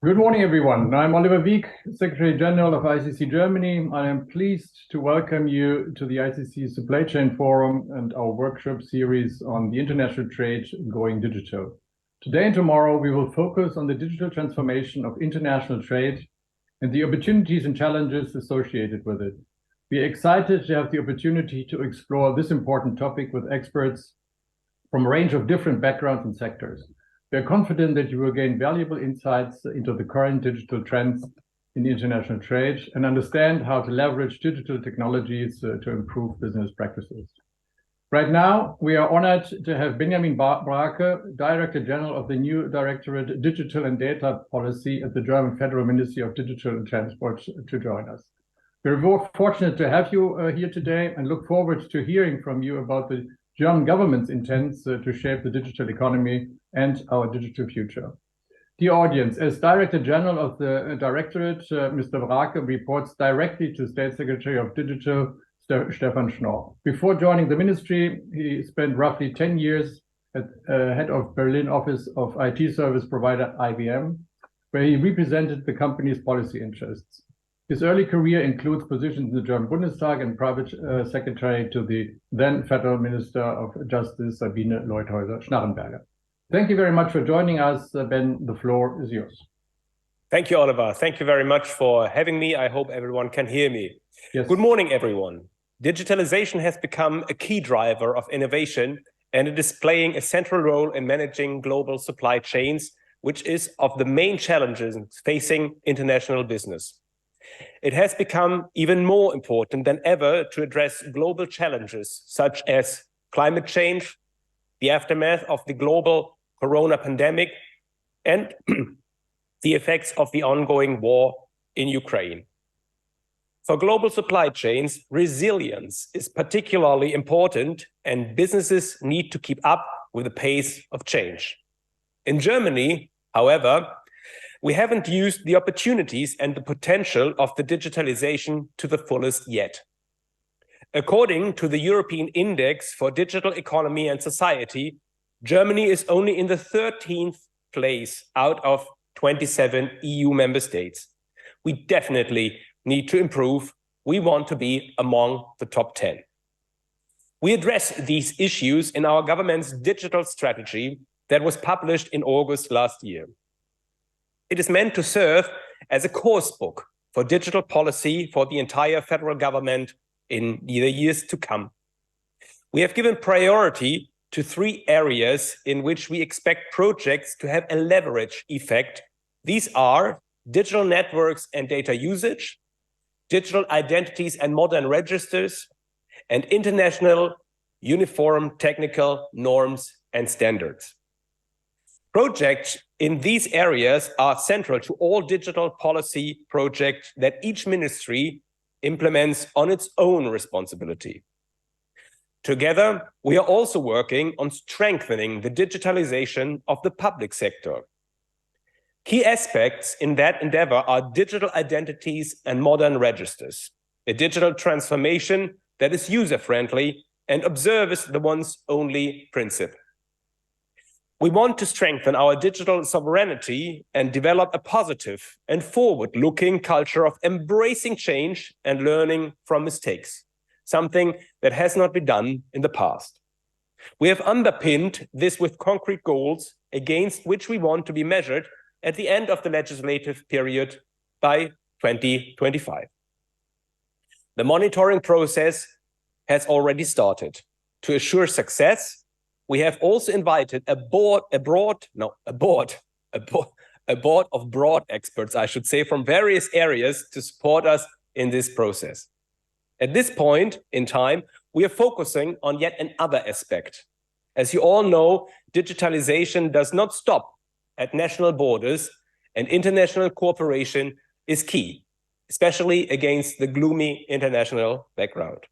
Good morning, everyone. I'm Oliver Wieck, Secretary General of ICC Germany. I am pleased to welcome you to the ICC Supply Chain Forum and our workshop series on the international trade going digital. Today and tomorrow, we will focus on the digital transformation of international trade and the opportunities and challenges associated with it. We are excited to have the opportunity to explore this important topic with experts from a range of different backgrounds and sectors. We are confident that you will gain valuable insights into the current digital trends in international trade and understand how to leverage digital technologies to improve business practices. Right now, we are honored to have Benjamin Brake, Director General of the new Directorate Digital and Data Policy at the German Federal Ministry of Digital and Transport, to join us. We're fortunate to have you here today and look forward to hearing from you about the German government's intents to shape the digital economy and our digital future. Dear audience, as Director General of the Directorate, Mr. Brake reports directly to State Secretary of Digital, Stefan Schnorr. Before joining the ministry, he spent roughly 10 years at head of Berlin office of IT service provider IBM, where he represented the company's policy interests. His early career includes positions in the German Bundestag and private secretary to the then Federal Minister of Justice, Sabine Leuthäuser-Schnarrenberger. Thank you very much for joining us. Ben, the floor is yours. Thank you, Oliver. Thank you very much for having me. I hope everyone can hear me. Yes. Good morning, everyone. Digitalization has become a key driver of innovation, and it is playing a central role in managing global supply chains, which is of the main challenges facing international business. It has become even more important than ever to address global challenges such as climate change, the aftermath of the global corona pandemic, and the effects of the ongoing war in Ukraine. For global supply chains, resilience is particularly important, and businesses need to keep up with the pace of change. In Germany, however, we haven't used the opportunities and the potential of the digitalization to the fullest yet. According to the European Index for Digital Economy and Society, Germany is only in the 13th place out of 27 EU member states. We definitely need to improve. We want to be among the top 10. We address these issues in our government's digital strategy that was published in August last year. It is meant to serve as a course book for digital policy for the entire federal government in the years to come. We have given priority to 3 areas in which we expect projects to have a leverage effect. These are digital networks and data usage, digital identities and modern registers, and international uniform technical norms and standards. Projects in these areas are central to all digital policy projects that each ministry implements on its own responsibility. Together, we are also working on strengthening the digitalization of the public sector. Key aspects in that endeavor are digital identities and modern registers, a digital transformation that is user-friendly and observes the once-only principle. We want to strengthen our digital sovereignty and develop a positive and forward-looking culture of embracing change and learning from mistakes, something that has not been done in the past. We have underpinned this with concrete goals against which we want to be measured at the end of the legislative period by 2025. The monitoring process has already started. To assure success, we have also invited a board of broad experts, I should say, from various areas to support us in this process. At this point in time, we are focusing on yet another aspect. As you all know, digitalization does not stop at national borders, and international cooperation is key, especially against the gloomy international background.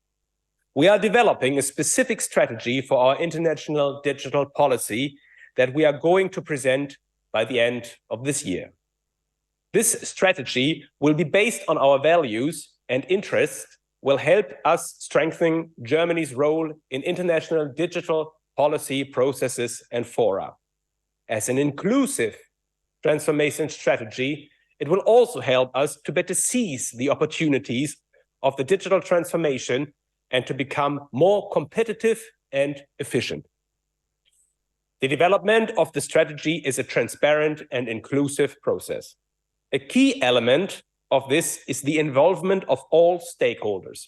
We are developing a specific strategy for our international digital policy that we are going to present by the end of this year. This strategy will be based on our values and interests, will help us strengthen Germany's role in international digital policy processes and fora. As an inclusive, transformation strategy, it will also help us to better seize the opportunities of the digital transformation and to become more competitive and efficient. The development of the strategy is a transparent and inclusive process. A key element of this is the involvement of all stakeholders,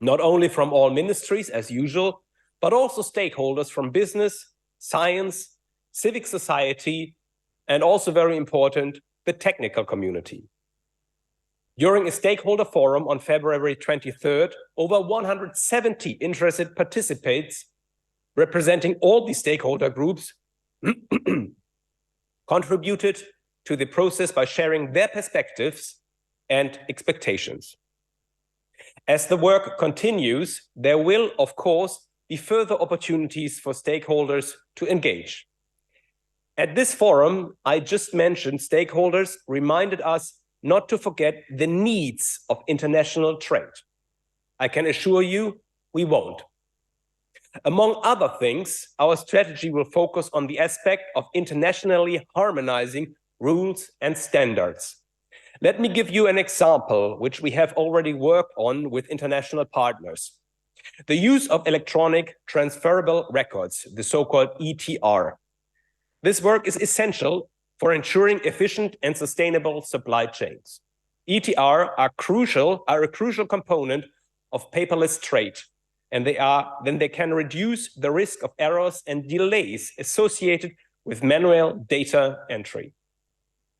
not only from all ministries as usual, but also stakeholders from business, science, civic society, and also very important, the technical community. During a stakeholder forum on February 23rd, over 170 interested participants representing all the stakeholder groups contributed to the process by sharing their perspectives and expectations. As the work continues, there will, of course, be further opportunities for stakeholders to engage. At this forum, I just mentioned, stakeholders reminded us not to forget the needs of international trade. I can assure you, we won't. Among other things, our strategy will focus on the aspect of internationally harmonizing rules and standards. Let me give you an example, which we have already worked on with international partners. The use of electronic transferable records, the so-called ETR. This work is essential for ensuring efficient and sustainable supply chains. ETR are a crucial component of paperless trade, and they can reduce the risk of errors and delays associated with manual data entry.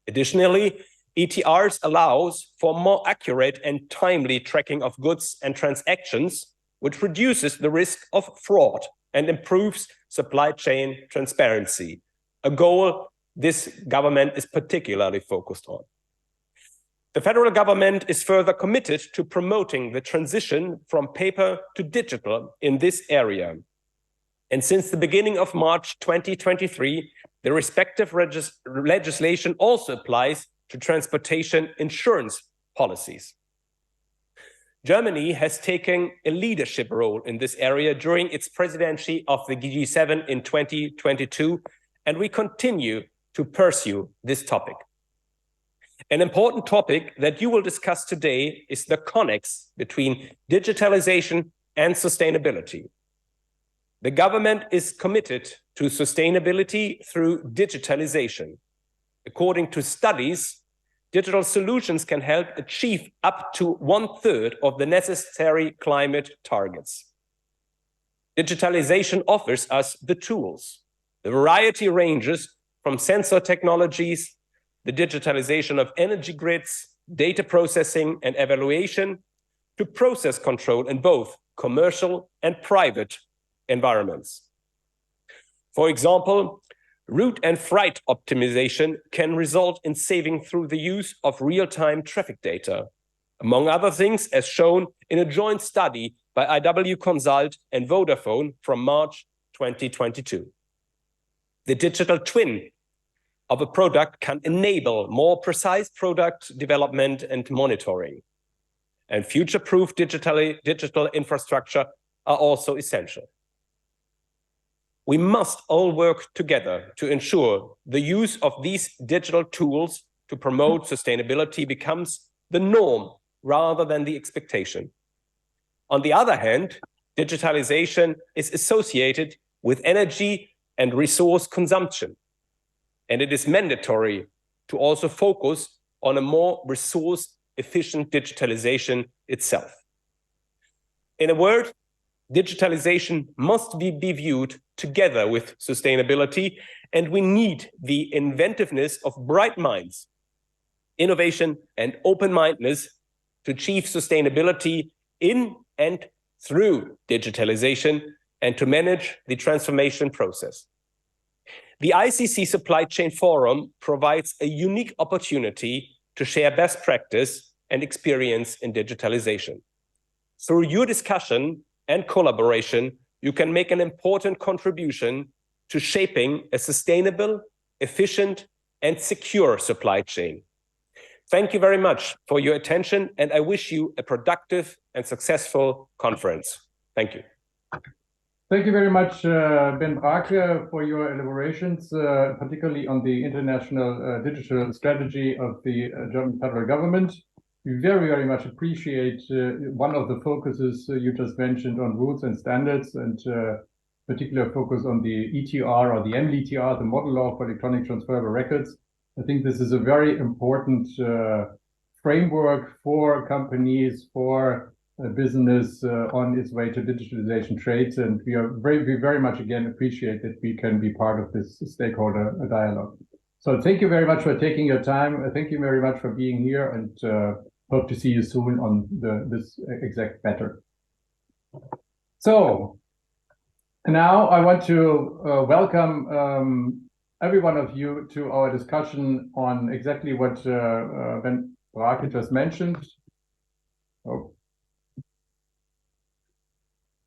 Additionally, ETRs allows for more accurate and timely tracking of goods and transactions, which reduces the risk of fraud and improves supply chain transparency, a goal this government is particularly focused on. The federal government is further committed to promoting the transition from paper to digital in this area. And since the beginning of March 2023, the respective legislation also applies to transportation insurance policies. Germany has taken a leadership role in this area during its presidency of the G7 in 2022, and we continue to pursue this topic. An important topic that you will discuss today is the connex between digitalization and sustainability. The government is committed to sustainability through digitalization. According to studies, digital solutions can help achieve up to 1/3 of the necessary climate targets. Digitalization offers us the tools. The variety ranges from sensor technologies, the digitalization of energy grids, data processing and evaluation, to process control in both commercial and private environments. For example, route and freight optimization can result in saving through the use of real-time traffic data, among other things, as shown in a joint study by IW Consult and Vodafone from March 2022. The digital twin of a product can enable more precise product development and monitoring. And future-proof digital infrastructure are also essential. We must all work together to ensure the use of these digital tools to promote sustainability becomes the norm rather than the expectation. On the other hand, digitalization is associated with energy and resource consumption, and it is mandatory to also focus on a more resource-efficient digitalization itself. In a word, digitalization must be viewed together with sustainability, and we need the inventiveness of bright minds, innovation, and open-mindedness to achieve sustainability in and through digitalization and to manage the transformation process. The ICC Supply Chain Forum provides a unique opportunity to share best practice and experience in digitalization. Through your discussion and collaboration, you can make an important contribution to shaping a sustainable, efficient, and secure supply chain. Thank you very much for your attention, and I wish you a productive and successful conference. Thank you. Thank you very much, Ben Brake, for your elaborations, particularly on the international digital strategy of the German federal government. We very, very much appreciate one of the focuses you just mentioned on rules and standards, and particular focus on the ETR or the MLTR, the Model Law for Electronic Transferable Records. I think this is a very important framework for companies, for business on its way to digitalization trades, and we very much again appreciate that we can be part of this stakeholder dialogue. So thank you very much for taking your time. Thank you very much for being here, and hope to see you soon on this exact matter. So now I want to welcome every one of you to our discussion on exactly what Ben Brake just mentioned. Oh.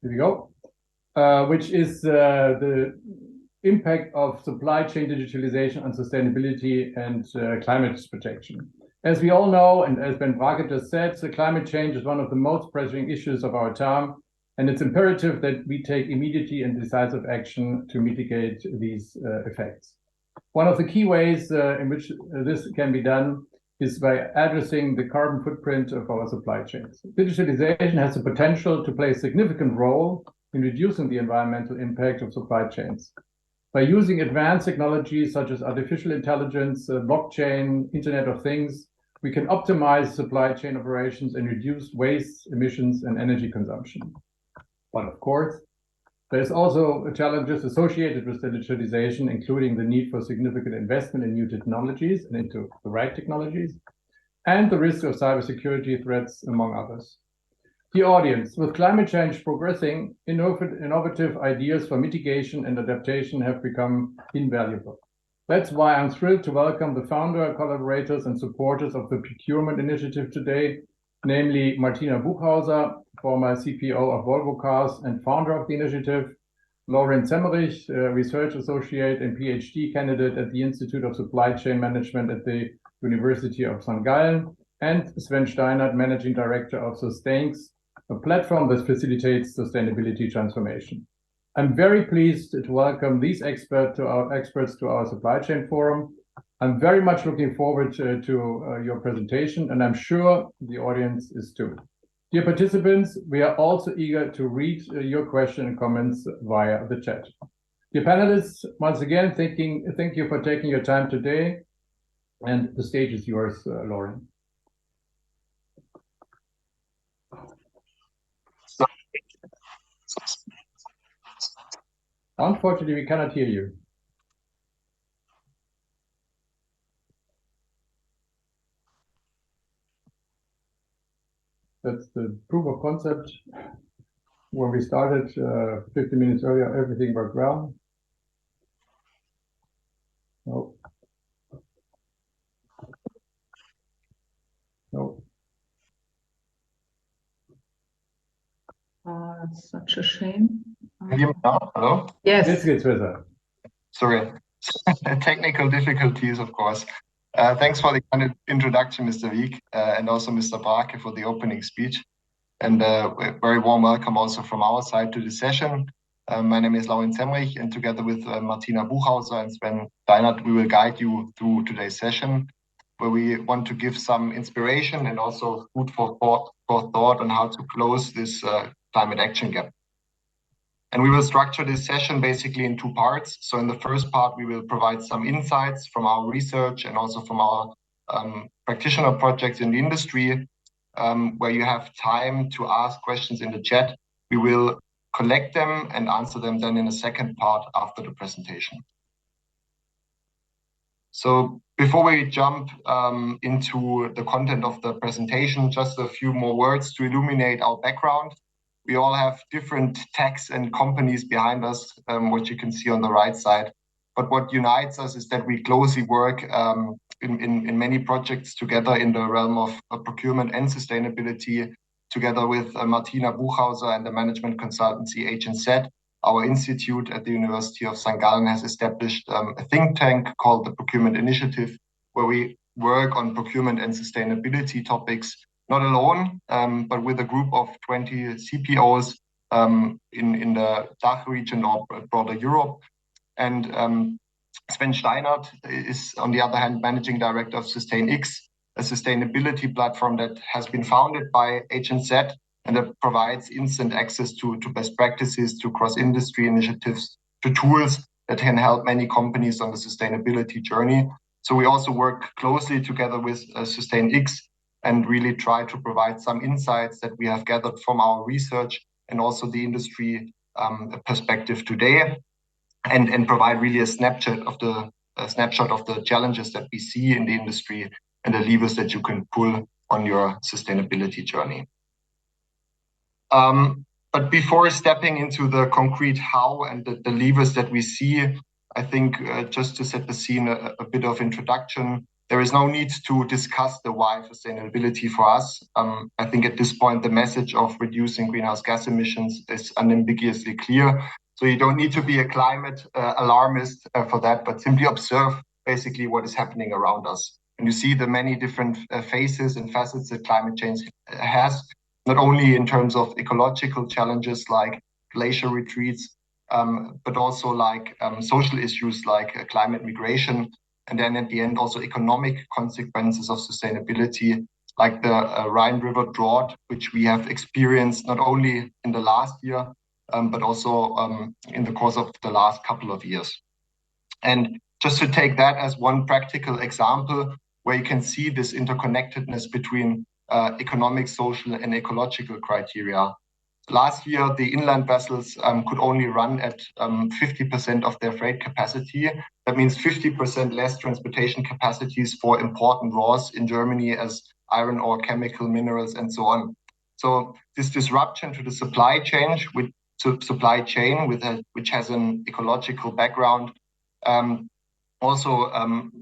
Here we go, which is the impact of supply chain digitalization on sustainability and climate protection. As we all know, and as Ben Brake just said, so climate change is one of the most pressing issues of our time, and it's imperative that we take immediate and decisive action to mitigate these effects. One of the key ways in which this can be done is by addressing the carbon footprint of our supply chains. Digitalization has the potential to play a significant role in reducing the environmental impact of supply chains. By using advanced technologies such as artificial intelligence, blockchain, Internet of Things, we can optimize supply chain operations and reduce waste, emissions, and energy consumption. But of course, there's also challenges associated with digitalization, including the need for significant investment in new technologies and into the right technologies, and the risk of cybersecurity threats, among others. Dear audience, with climate change progressing, innovative ideas for mitigation and adaptation have become invaluable. That's why I'm thrilled to welcome the founder, collaborators, and supporters of the procurement initiative today, namely Martina Buchhauser, former CPO of Volvo Cars and founder of the initiative, Lauren Zemmerich, research associate and PhD candidate at the Institute of Supply Chain Management at the University of St. Gallen, and Sven Steinert, managing director of Sustainx, a platform that facilitates sustainability transformation. I'm very pleased to welcome these experts to our supply chain forum. I'm very much looking forward to your presentation, and I'm sure the audience is too. Dear participants, we are also eager to read your questions and comments via the chat. Dear panelists, once again, thank you for taking your time today, and the stage is yours, Lauren. Unfortunately, we cannot hear you. That's the proof of concept. When we started 50 minutes earlier, everything worked well. No. No. It's such a shame. Can you hear me now? Hello? Yes. This gets better. Sorry. Technical difficulties, of course. Thanks for the kind of introduction, Mr. Wieck, and also Mr. Brake for the opening speech. And a very warm welcome also from our side to the session. My name is Lauren Zemmerich, and together with Martina Buchhauser and Sven Steinert, we will guide you through today's session, where we want to give some inspiration and also food for thought on how to close this climate action gap. And we will structure this session basically in two parts. So in the first part, we will provide some insights from our research and also from our practitioner projects in the industry, where you have time to ask questions in the chat. We will collect them and answer them then in the second part after the presentation. So before we jump into the content of the presentation, just a few more words to illuminate our background. We all have different techs and companies behind us, what you can see on the right side. But what unites us is that we closely work in many projects together in the realm of procurement and sustainability, together with Martina Buchhauser and the management consultancy HNZ. Our institute at the University of St. Gallen has established a think tank called the Procurement Initiative, where we work on procurement and sustainability topics, not alone, but with a group of 20 CPOs in the DACH region or broader Europe. And Sven Steinert is, on the other hand, Managing Director of SustainX, a sustainability platform that has been founded by HNZ and that provides instant access to best practices, to cross-industry initiatives, to tools that can help many companies on the sustainability journey. So we also work closely together with SustainX and really try to provide some insights that we have gathered from our research and also the industry perspective today, and provide really a snapshot of the challenges that we see in the industry and the levers that you can pull on your sustainability journey. But before stepping into the concrete how and the levers that we see, I think just to set the scene, a bit of introduction. There is no need to discuss the why sustainability for us. I think at this point, the message of reducing greenhouse gas emissions is unambiguously clear. So you don't need to be a climate alarmist for that, but simply observe basically what is happening around us. And you see the many different phases and facets that climate change has, not only in terms of ecological challenges like glacier retreats, but also like social issues like climate migration. And then at the end, also economic consequences of sustainability, like the Rhine River drought, which we have experienced not only in the last year, but also in the course of the last couple of years. And just to take that as one practical example, where you can see this interconnectedness between economic, social, and ecological criteria. Last year, the inland vessels could only run at 50% of their freight capacity. That means 50% less transportation capacities for important raws in Germany as iron ore, chemical minerals, and so on. So this disruption to the supply chain, which has an ecological background, also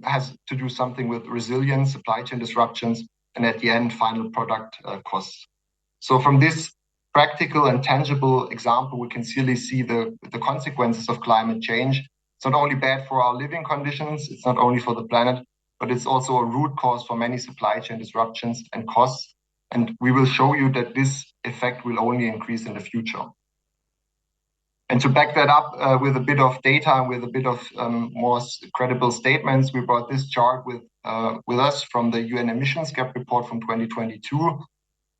has to do something with resilience, supply chain disruptions, and at the end, final product costs. So from this practical and tangible example, we can clearly see the consequences of climate change. It's not only bad for our living conditions, it's not only for the planet, but it's also a root cause for many supply chain disruptions and costs. And we will show you that this effect will only increase in the future. And to back that up with a bit of data and with a bit of more credible statements, we brought this chart with us from the UN emissions gap report from 2022.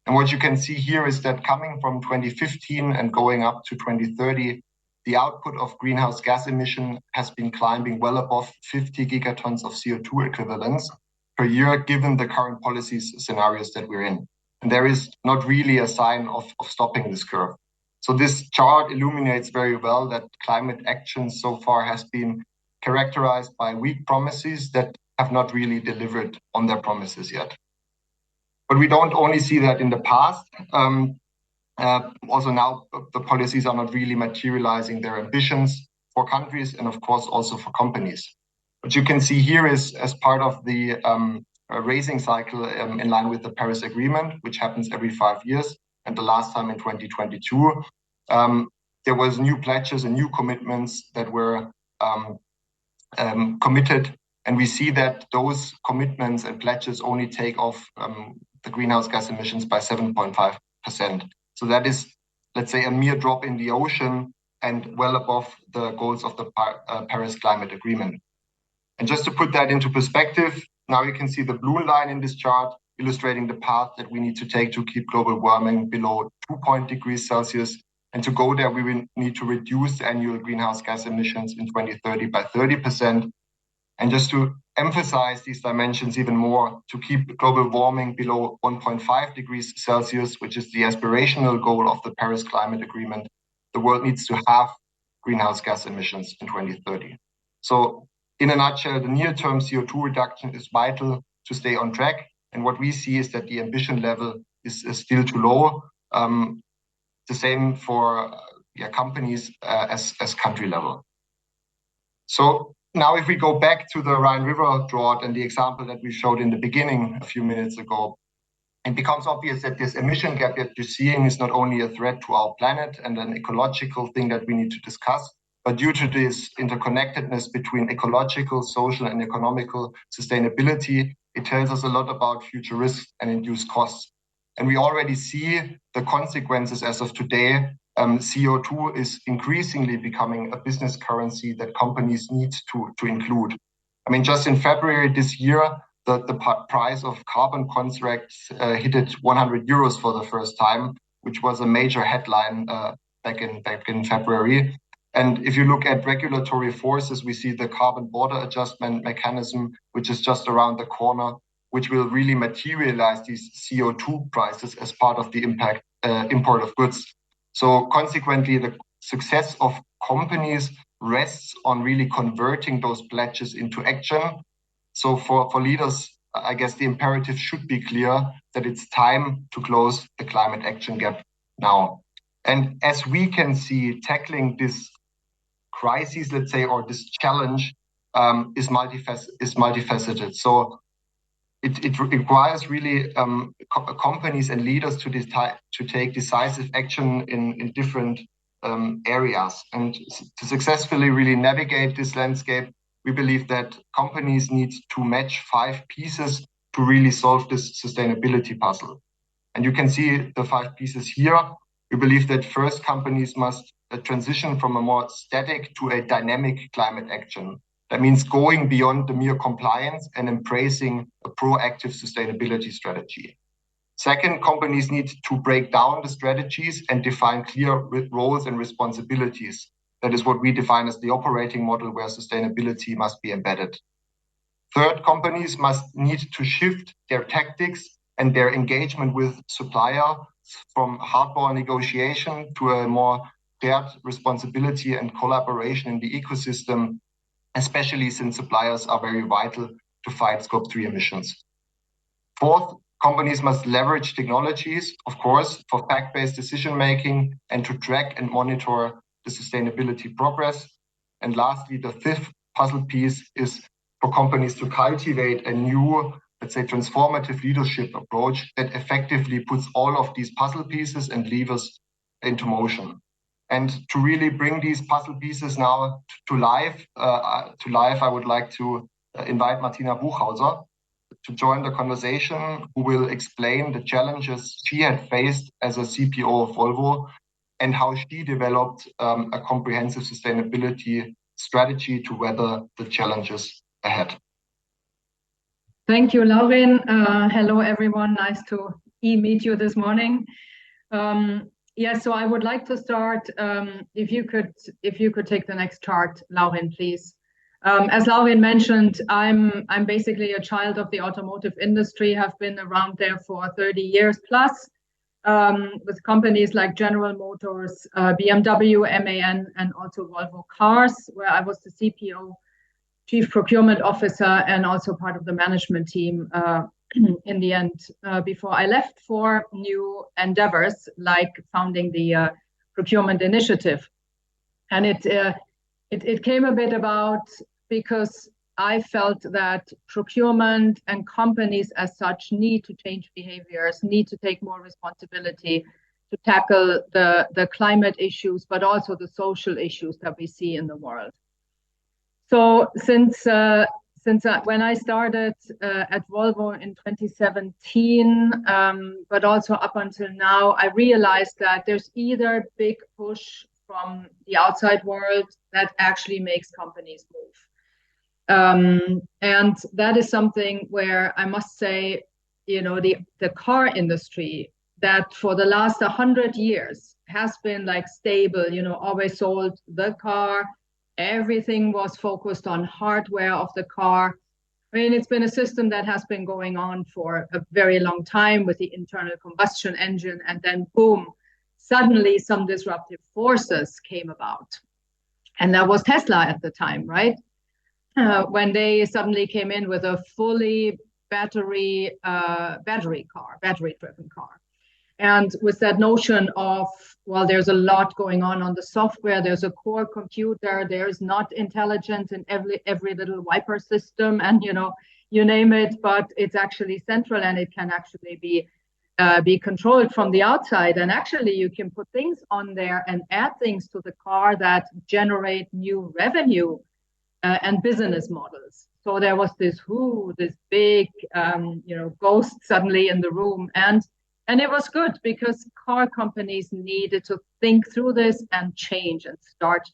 And what you can see here is that coming from 2015 and going up to 2030, the output of greenhouse gas emission has been climbing well above 50 gigatons of CO2 equivalents per year, given the current policies scenarios that we're in. And there is not really a sign of stopping this curve. So this chart illuminates very well that climate action so far has been characterized by weak promises that have not really delivered on their promises yet. But we don't only see that in the past. Also now, the policies are not really materializing their ambitions for countries and, of course, also for companies. What you can see here is as part of the raising cycle in line with the Paris Agreement, which happens every 5 years, and the last time in 2022, there was new pledges and new commitments that were committed. And we see that those commitments and pledges only take off the greenhouse gas emissions by 7.5%. So that is, let's say, a mere drop in the ocean and well above the goals of the Paris Climate Agreement. And just to put that into perspective, now you can see the blue line in this chart illustrating the path that we need to take to keep global warming below 2 degrees Celsius. And to go there, we will need to reduce annual greenhouse gas emissions in 2030 by 30%. And just to emphasize these dimensions even more, to keep global warming below 1.5 degrees Celsius, which is the aspirational goal of the Paris Climate Agreement, the world needs to halve greenhouse gas emissions in 2030. So in a nutshell, the near-term CO2 reduction is vital to stay on track. And what we see is that the ambition level is still too low. The same for companies as country level. So now if we go back to the Rhine River drought and the example that we showed in the beginning a few minutes ago, it becomes obvious that this emission gap that you're seeing is not only a threat to our planet and an ecological thing that we need to discuss, but due to this interconnectedness between ecological, social, and economical sustainability, it tells us a lot about future risks and induced costs. And we already see the consequences as of today CO2 is increasingly becoming a business currency that companies need to include. I mean, just in February this year, the price of carbon contracts hit 100 euros for the first time, which was a major headline back in February. And if you look at regulatory forces, we see the carbon border adjustment mechanism, which is just around the corner, which will really materialize these CO2 prices as part of the import of goods. So consequently, the success of companies rests on really converting those pledges into action. So for leaders, I guess the imperative should be clear that it's time to close the climate action gap now. And as we can see, tackling this crisis, let's say, or this challenge is multifaceted. So it requires really companies and leaders to take decisive action in different areas. And to successfully really navigate this landscape, we believe that companies need to match 5 pieces to really solve this sustainability puzzle. And you can see the 5 pieces here. We believe that first, companies must transition from a more static to a dynamic climate action. That means going beyond the mere compliance and embracing a proactive sustainability strategy. Second, companies need to break down the strategies and define clear roles and responsibilities. That is what we define as the operating model where sustainability must be embedded. Third, companies must need to shift their tactics and their engagement with suppliers from hardball negotiation to a more shared responsibility and collaboration in the ecosystem, especially since suppliers are very vital to fight Scope 3 emissions. Fourth, companies must leverage technologies, of course, for fact-based decision-making and to track and monitor the sustainability progress. And lastly, the 5th puzzle piece is for companies to cultivate a new, let's say, transformative leadership approach that effectively puts all of these puzzle pieces and levers into motion. And to really bring these puzzle pieces now to life, I would like to invite Martina Buchhauser to join the conversation, who will explain the challenges she had faced as a CPO of Volvo and how she developed a comprehensive sustainability strategy to weather the challenges ahead. Thank you, Laurin. Hello, everyone. Nice to meet you this morning. So I would like to start. If you could take the next chart, Laurin, please. As Laurin mentioned, I'm basically a child of the automotive industry. Have been around there for 30 years plus, with companies like General Motors, BMW, MAN, and also Volvo Cars, where I was the CPO, Chief Procurement Officer, and also part of the management team in the end, before I left for new endeavors like founding the procurement initiative. And it came a bit about because I felt that procurement and companies as such need to change behaviors, need to take more responsibility to tackle the climate issues, but also the social issues that we see in the world. So since when I started at Volvo in 2017, but also up until now, I realized that there's either big push from the outside world that actually makes companies move. And that is something where I must say, the car industry that for the last 100 years has been like stable, always sold the car. Everything was focused on hardware of the car. I mean, it's been a system that has been going on for a very long time with the internal combustion engine, and then boom, suddenly some disruptive forces came about. And that was Tesla at the time, right? When they suddenly came in with a fully battery-driven car. And with that notion of, well, there's a lot going on the software, there's a core computer, there's not intelligence in every little wiper system, and you name it, but it's actually central and it can actually be controlled from the outside. And actually you can put things on there and add things to the car that generate new revenue and business models. So there was this big ghost suddenly in the room. And And it was good because car companies needed to think through this and change and start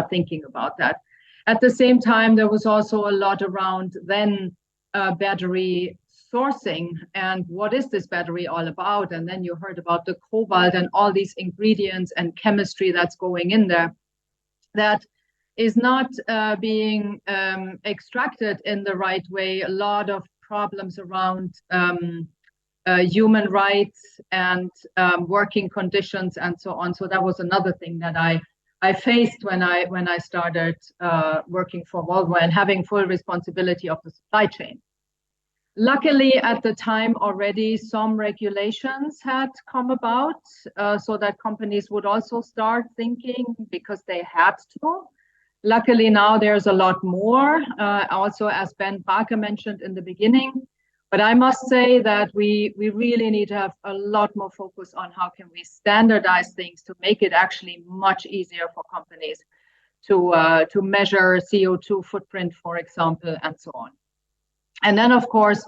thinking about that. At the same time, there was also a lot around then battery sourcing and what is this battery all about? And then you heard about the cobalt and all these ingredients and chemistry that's going in there that is not being extracted in the right way. A lot of problems around human rights and working conditions and so on. So that was another thing that I faced when I started working for Volvo and having full responsibility of the supply chain. Luckily, at the time already, some regulations had come about so that companies would also start thinking because they had to. Luckily, now there's a lot more, also as Ben Barker mentioned in the beginning. But I must say that we really need to have a lot more focus on how can we standardize things to make it actually much easier for companies to measure CO2 footprint, for example, and so on. And then, of course,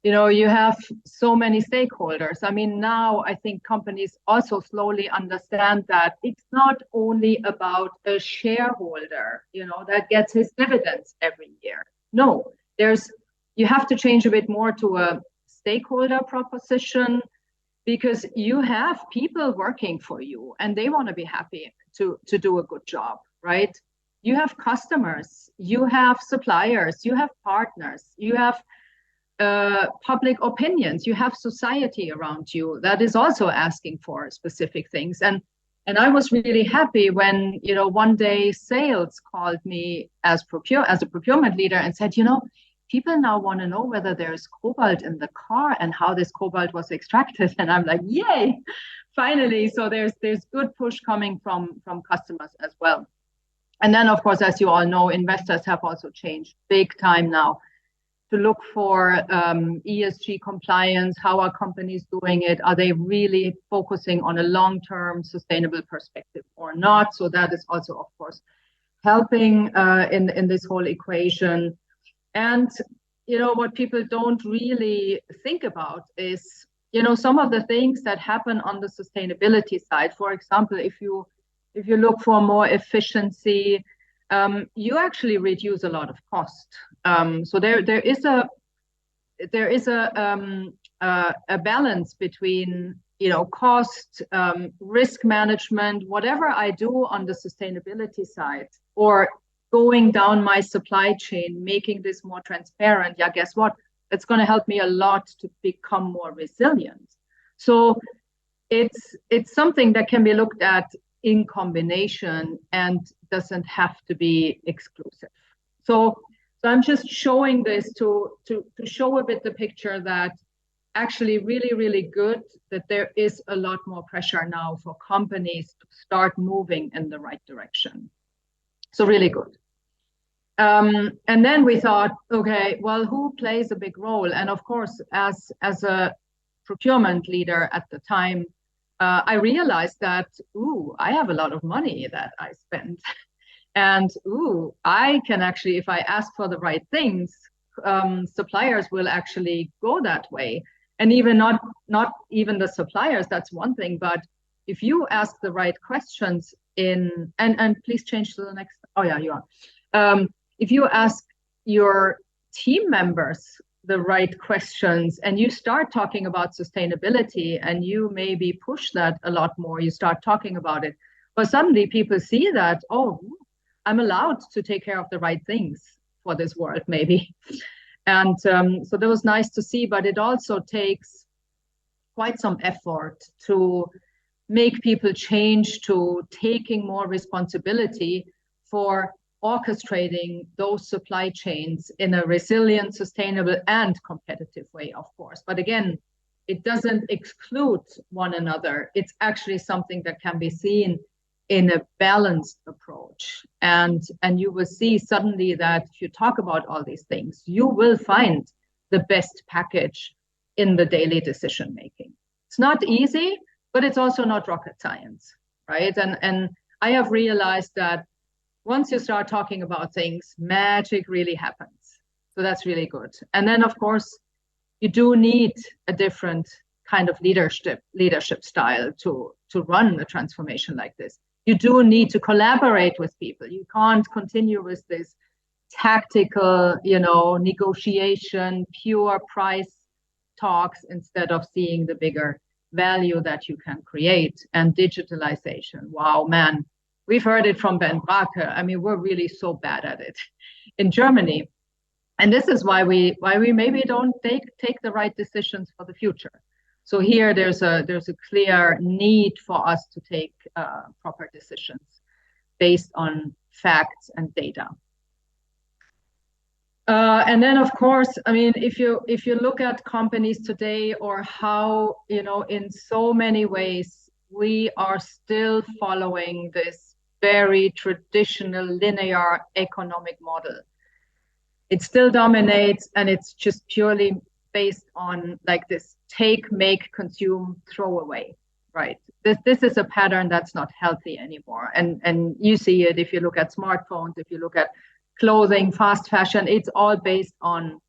you know, you have so many stakeholders. I mean, now I think companies also slowly understand that it's not only about a shareholder, you know, that gets his dividends every year. No, you have to change a bit more to a stakeholder proposition because you have people working for you and they want to be happy to do a good job, right? You have customers, you have suppliers, you have partners, you have public opinions, you have society around you that is also asking for specific things. And I was really happy when, you know, one day sales called me as a procurement leader and said, you know, people now want to know whether there's cobalt in the car and how this cobalt was extracted. And I'm like, yay, finally. So there's good push coming from customers as well. And then, of course, as you all know, investors have also changed big time now to look for ESG compliance. How are companies doing it? Are they really focusing on a long-term sustainable perspective or not? So that is also, of course, helping in this whole equation. And, you know, what people don't really think about is, you know, some of the things that happen on the sustainability side. For example, if you look for more efficiency, you actually reduce a lot of cost. So there is a balance between, you know, cost, risk management, whatever I do on the sustainability side, or going down my supply chain, making this more transparent. Yeah, guess what? It's going to help me a lot to become more resilient. So it's something that can be looked at in combination and doesn't have to be exclusive. So I'm just showing this to show a bit the picture that actually really, really good that there is a lot more pressure now for companies to start moving in the right direction. So really good. And then we thought, okay, well, who plays a big role? And of course, as a procurement leader at the time, I realized that, I have a lot of money that I spend. And, I can actually, if I ask for the right things, suppliers will actually go that way. And even not even the suppliers, that's one thing. But if you ask the right questions and please change to the next, oh yeah, you are. If you ask your team members the right questions and you start talking about sustainability and you maybe push that a lot more, you start talking about it, well, suddenly people see that, I'm allowed to take care of the right things for this world, maybe. And so that was nice to see, but it also takes quite some effort to make people change to taking more responsibility for orchestrating those supply chains in a resilient, sustainable, and competitive way, of course. But again, it doesn't exclude one another. It's actually something that can be seen in a balanced approach. And you will see suddenly that if you talk about all these things, you will find the best package in the daily decision making. It's not easy, but it's also not rocket science, right? And I have realized that once you start talking about things, magic really happens. So that's really good. And then, of course, you do need a different kind of leadership style to run a transformation like this. You do need to collaborate with people. You can't continue with this tactical, negotiation, pure price talks instead of seeing the bigger value that you can create. And digitalization, wow, man, we've heard it from Ben Brake. I mean, we're really so bad at it in Germany. And this is why we maybe don't take the right decisions for the future. So here there's a clear need for us to take proper decisions based on facts and data. And then, of course, I mean, if you look at companies today, or how, in so many ways, we are still following this very traditional linear economic model. It still dominates, and it's just purely based on like this take, make, consume, throw away, right? This is a pattern that's not healthy anymore. And you see it if you look at smartphones, if you look at clothing, fast fashion, it's all based on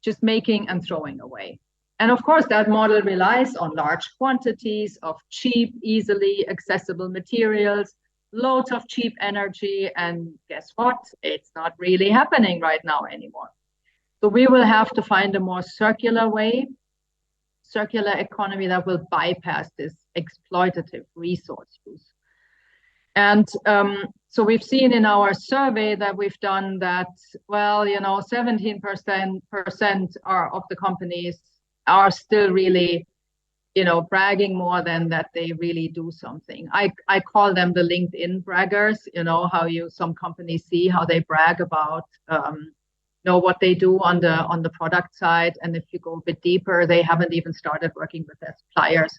just making and throwing away. And of course, that model relies on large quantities of cheap, easily accessible materials, loads of cheap energy, and guess what? It's not really happening right now anymore. So we will have to find a more circular way, circular economy that will bypass this exploitative resource use. And so we've seen in our survey that we've done that, well, 17% of the companies are still really, bragging more than that they really do something. I call them the LinkedIn braggers, how some companies see how they brag about, what they do on the product side. And if you go a bit deeper, they haven't even started working with their suppliers,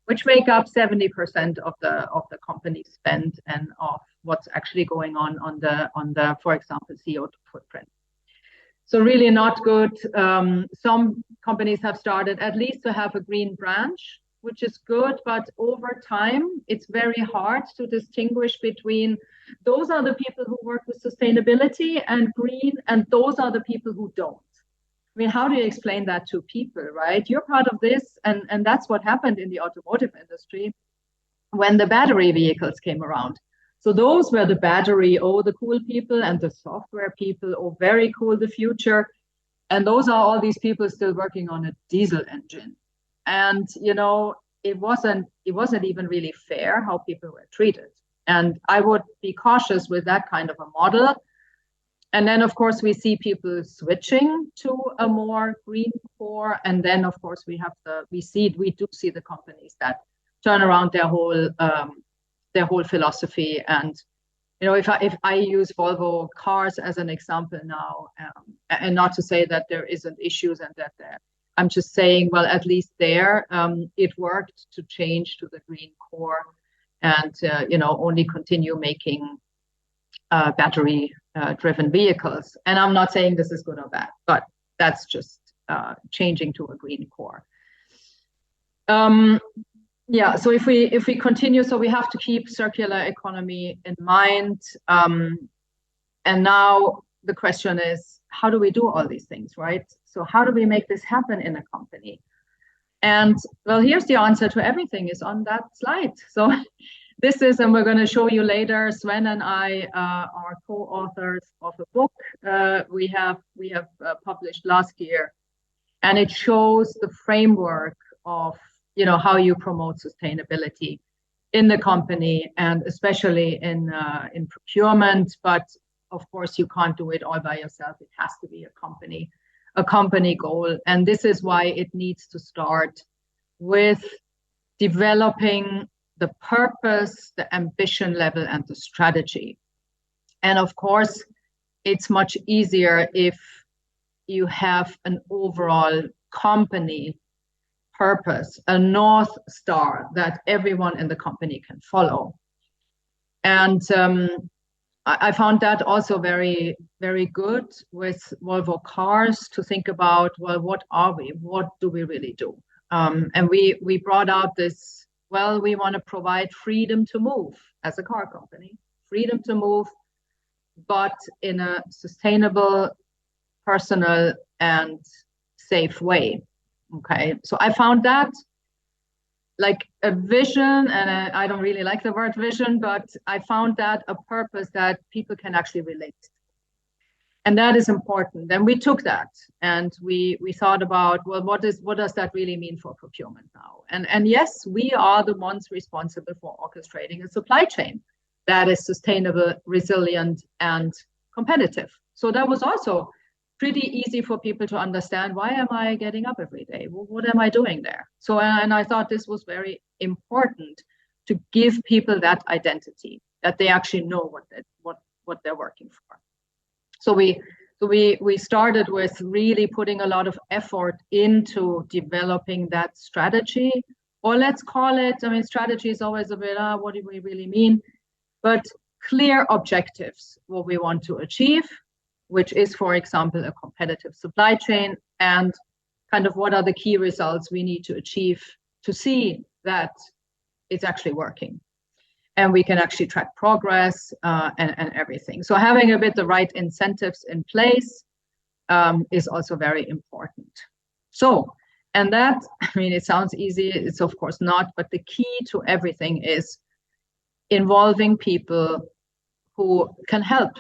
which make up 70% of the company spend and of what's actually going on the, for example, CO2 footprint. So really not good. Some companies have started at least to have a green branch, which is good, but over time, it's very hard to distinguish between those are the people who work with sustainability and green, and those are the people who don't. I mean, how do you explain that to people, right? You're part of this, and that's what happened in the automotive industry when the battery vehicles came around. So those were the battery, the cool people, and the software people, very cool, the future. And those are all these people still working on a diesel engine. And, it wasn't even really fair how people were treated. And I would be cautious with that kind of a model. And then, of course, we see people switching to a more green core. And then, of course, we do see the companies that turn around their whole philosophy. And, if I use Volvo cars as an example now, and not to say that there isn't issues and that I'm just saying, well, at least there, it worked to change to the green core and, only continue making battery driven vehicles. And I'm not saying this is good or bad, but that's just changing to a green core. Yeah, so if we continue, so we have to keep circular economy in mind. And now the question is, how do we do all these things, right? So how do we make this happen in a company? And well, here's the answer to everything is on that slide. So this is, and we're going to show you later, Sven and I are co-authors of a book we have published last year, and it shows the framework of how you promote sustainability in the company, and especially in procurement. But of course, you can't do it all by yourself. It has to be a company goal, and this is why it needs to start with developing the purpose, the ambition level, and the strategy. And of course, it's much easier if you have an overall company purpose, a North Star that everyone in the company can follow. And I found that also very, very good with Volvo Cars to think about, well, what are we? What do we really do? And we brought out this, well, we want to provide freedom to move as a car company, freedom to move, but in a sustainable, personal, and safe way. Okay, so I found that like a vision, and I don't really like the word vision, but I found that a purpose that people can actually relate to. And that is important. And we took that and we thought about, well, what does that really mean for procurement now? And yes, we are the ones responsible for orchestrating a supply chain that is sustainable, resilient, and competitive. So that was also pretty easy for people to understand. Why am I getting up every day? What am I doing there? So, and I thought this was very important to give people that identity, that they actually know what they're working for. So we started with really putting a lot of effort into developing that strategy, or let's call it, I mean, strategy is always a bit, what do we really mean? But clear objectives, what we want to achieve, which is, for example, a competitive supply chain, and kind of what are the key results we need to achieve to see that it's actually working. And we can actually track progress and everything. So having a bit the right incentives in place is also very important. So, and that, I mean, it sounds easy, it's of course not, but the key to everything is involving people who can help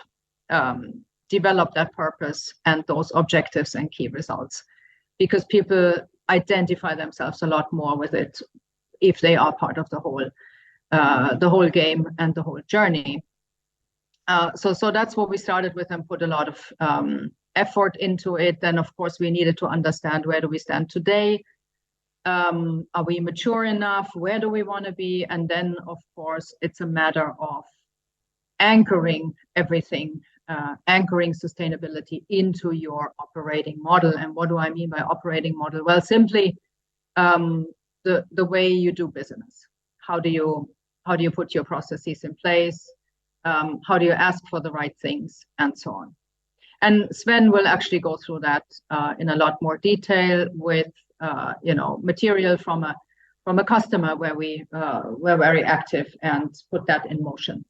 develop that purpose and those objectives and key results, because people identify themselves a lot more with it if they are part of the whole game and the whole journey. So that's what we started with and put a lot of effort into it. Then of course we needed to understand, where do we stand today? Are we mature enough? Where do we want to be? And then of course it's a matter of anchoring everything, anchoring sustainability into your operating model. And what do I mean by operating model? Well, simply the way you do business. How do you put your processes in place? How do you ask for the right things, and so on? And Sven will actually go through that in a lot more detail with material from a customer where we were very active and put that in motion.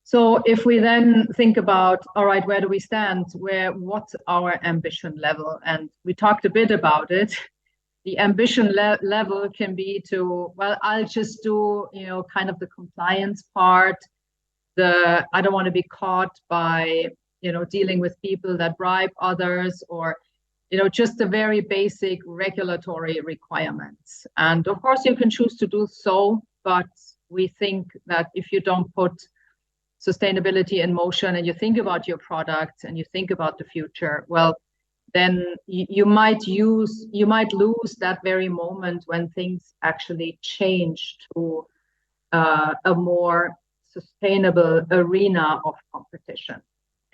So if we then think about, all right, where do we stand? What's our ambition level? And we talked a bit about it. The ambition level can be to, well, I'll just do, kind of the compliance part. I don't want to be caught by, dealing with people that bribe others, or, just the very basic regulatory requirements. And of course you can choose to do so, but we think that if you don't put sustainability in motion and you think about your products and you think about the future, well, then you might lose that very moment when things actually change to a more sustainable arena of competition.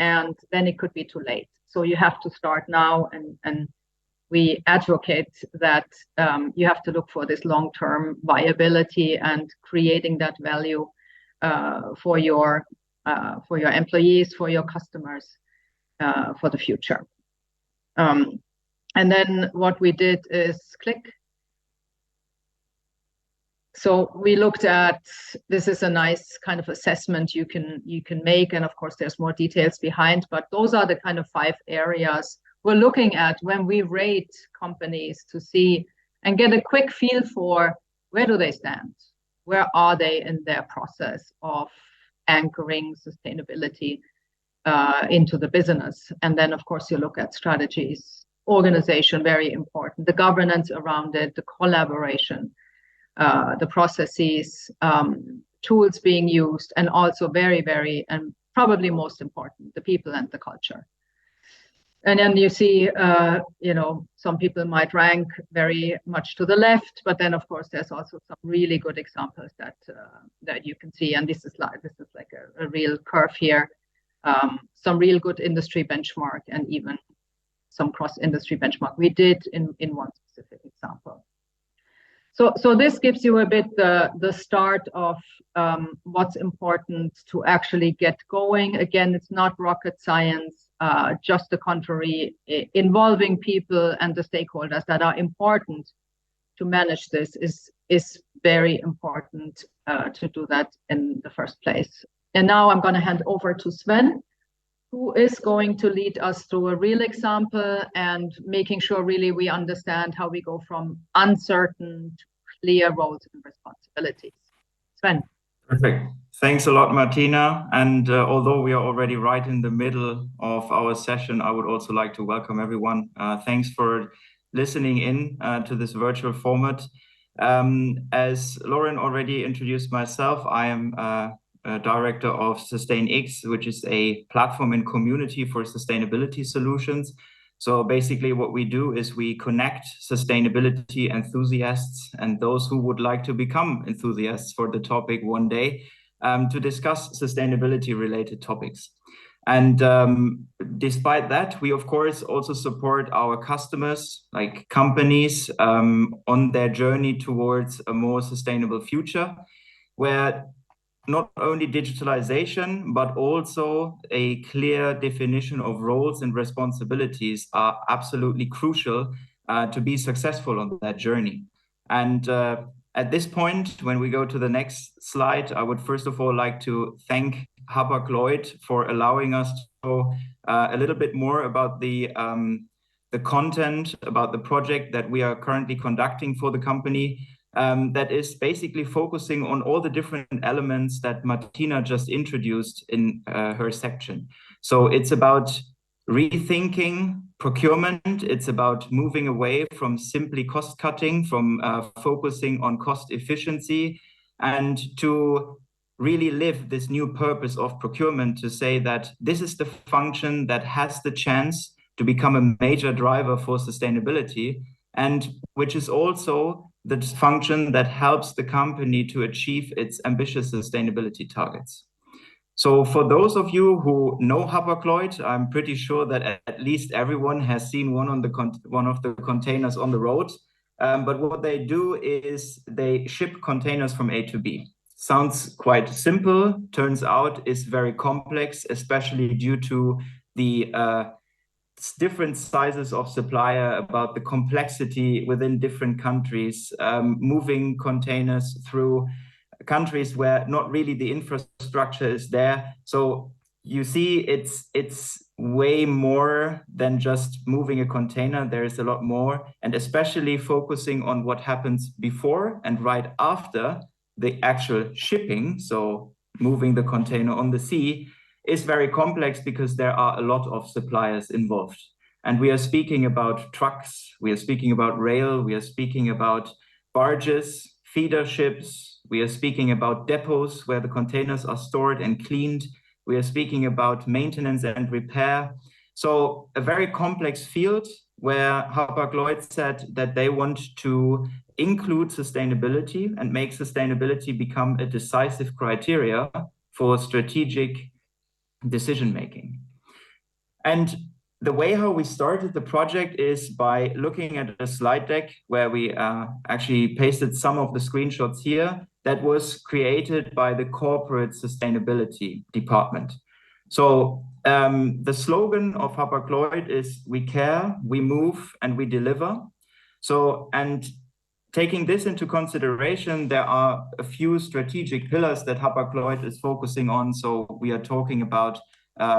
And then it could be too late. So you have to start now, and we advocate that you have to look for this long-term viability and creating that value for your employees, for your customers, for the future. And then what we did is click. So we looked at, this is a nice kind of assessment you can make, and of course there's more details behind, but those are the kind of 5 areas we're looking at when we rate companies, to see and get a quick feel for where do they stand, where are they in their process of anchoring sustainability into the business. And then of course you look at strategies, organization, very important, the governance around it, the collaboration, the processes, tools being used, and also very, very, and probably most important, the people and the culture. And then you see, some people might rank very much to the left, but then of course there's also some really good examples that you can see. And this is like a real curve here. Some real good industry benchmark, and even some cross-industry benchmark we did in one specific example. So this gives you a bit the start of what's important to actually get going. Again, it's not rocket science, just the contrary. Involving people and the stakeholders that are important to manage this is very important to do that in the first place. And now I'm going to hand over to Sven, who is going to lead us through a real example and making sure really we understand how we go from uncertain to clear roles and responsibilities. Sven. Perfect. Thanks a lot, Martina. And although we are already right in the middle of our session, I would also like to welcome everyone. Thanks for listening in to this virtual format. As Lauren already introduced myself, I am a director of SustainX, which is a platform and community for sustainability solutions. So basically what we do is we connect sustainability enthusiasts and those who would like to become enthusiasts for the topic one day to discuss sustainability related topics. And despite that, we of course also support our customers, like companies, on their journey towards a more sustainable future, where not only digitalization, but also a clear definition of roles and responsibilities are absolutely crucial to be successful on that journey. And at this point, when we go to the next slide, I would first of all like to thank Hapag-Lloyd for allowing us to know a little bit more about the content, about the project that we are currently conducting for the company. That is basically focusing on all the different elements that Martina just introduced in her section. So it's about rethinking procurement. It's about moving away from simply cost cutting, from focusing on cost efficiency, and to really live this new purpose of procurement, to say that this is the function that has the chance to become a major driver for sustainability, and which is also the function that helps the company to achieve its ambitious sustainability targets. So for those of you who know Hapag-Lloyd, I'm pretty sure that at least everyone has seen one of the containers on the road. But what they do is they ship containers from A to B. Sounds quite simple, turns out is very complex, especially due to the different sizes of supplier, about the complexity within different countries, moving containers through countries where not really the infrastructure is there. So you see, it's way more than just moving a container. There is a lot more, and especially focusing on what happens before and right after the actual shipping. So moving the container on the sea is very complex because there are a lot of suppliers involved. And we are speaking about trucks, we are speaking about rail, we are speaking about barges, feeder ships, we are speaking about depots where the containers are stored and cleaned, we are speaking about maintenance and repair. So a very complex field where Hapag-Lloyd said that they want to include sustainability and make sustainability become a decisive criteria for strategic decision-making. And the way how we started the project is by looking at a slide deck where we actually pasted some of the screenshots here that was created by the corporate sustainability department. So the slogan of Hapag-Lloyd is "We care, we move, and we deliver." So, and taking this into consideration, there are a few strategic pillars that Hapag-Lloyd is focusing on. So we are talking about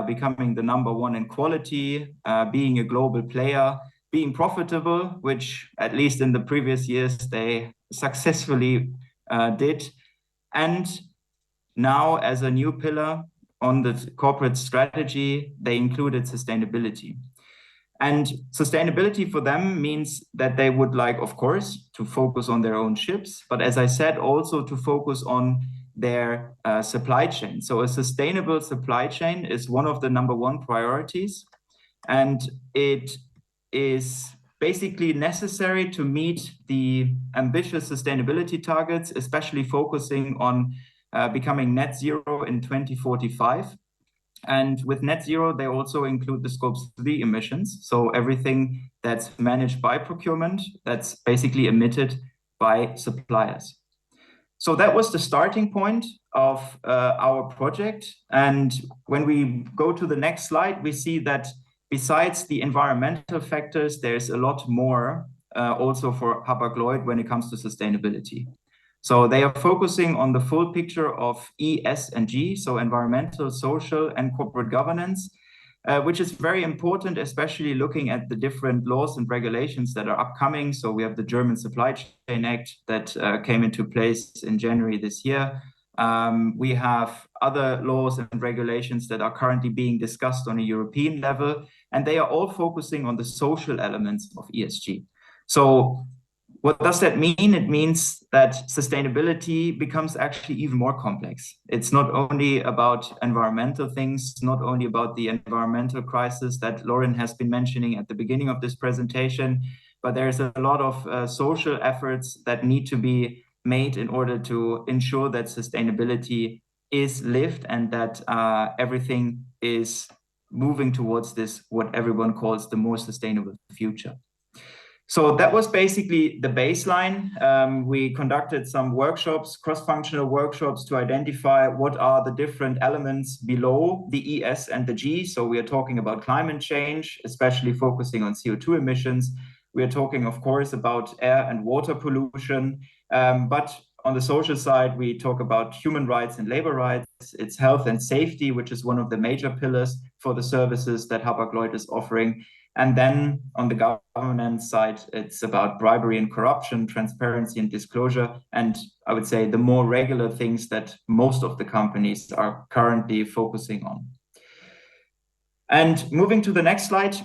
becoming the #1 in quality, being a global player, being profitable, which at least in the previous years they successfully did. And now as a new pillar on the corporate strategy, they included sustainability. And sustainability for them means that they would like, of course, to focus on their own ships, but as I said, also to focus on their supply chain. So a sustainable supply chain is one of the #1 priorities, and it is basically necessary to meet the ambitious sustainability targets, especially focusing on becoming net zero in 2045. And with net zero, they also include the Scope 3 emissions. So everything that's managed by procurement, that's basically emitted by suppliers. So that was the starting point of our project. And when we go to the next slide, we see that besides the environmental factors, there's a lot more also for Hapag-Lloyd when it comes to sustainability. So they are focusing on the full picture of E, S, and G, so environmental, social, and corporate governance. which is very important, especially looking at the different laws and regulations that are upcoming. So we have the German Supply Chain Act that came into place in January this year. We have other laws and regulations that are currently being discussed on a European level, and they are all focusing on the social elements of ESG. So what does that mean? It means that sustainability becomes actually even more complex. It's not only about environmental things, not only about the environmental crisis that Lauren has been mentioning at the beginning of this presentation, but there's a lot of social efforts that need to be made in order to ensure that sustainability is lived and that everything is moving towards this, what everyone calls the more sustainable future. So that was basically the baseline. We conducted some workshops, cross-functional workshops, to identify what are the different elements below the E, S, and the G. So we are talking about climate change, especially focusing on CO2 emissions. We are talking, of course, about air and water pollution. But on the social side, we talk about human rights and labor rights. It's health and safety, which is one of the major pillars for the services that Hapag-Lloyd is offering. And then on the governance side, it's about bribery and corruption, transparency and disclosure, and I would say the more regular things that most of the companies are currently focusing on. And moving to the next slide,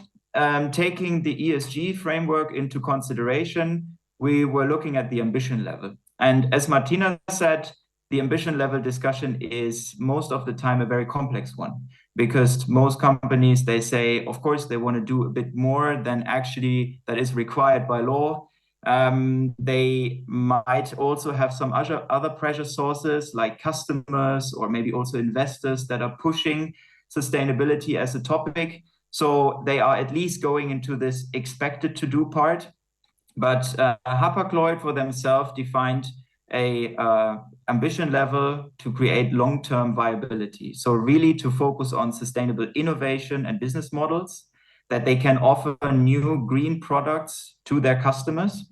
taking the ESG framework into consideration, we were looking at the ambition level. And as Martina said, the ambition level discussion is most of the time a very complex one, because most companies, they say, of course, they want to do a bit more than actually that is required by law. They might also have some other pressure sources like customers or maybe also investors that are pushing sustainability as a topic. So they are at least going into this expected to do part. But Hapag-Lloyd for themselves defined a ambition level to create long-term viability. So really to focus on sustainable innovation and business models, that they can offer new green products to their customers,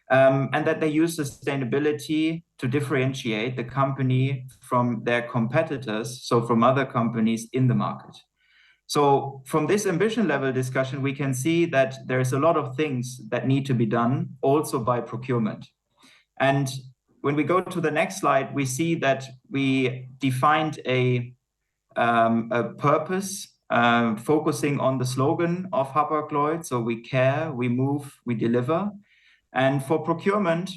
and that they use sustainability to differentiate the company from their competitors, so from other companies in the market. So from this ambition level discussion, we can see that there's a lot of things that need to be done also by procurement. And when we go to the next slide, we see that we defined a purpose, focusing on the slogan of Hapag-Lloyd. So we care, we move, we deliver. And for procurement,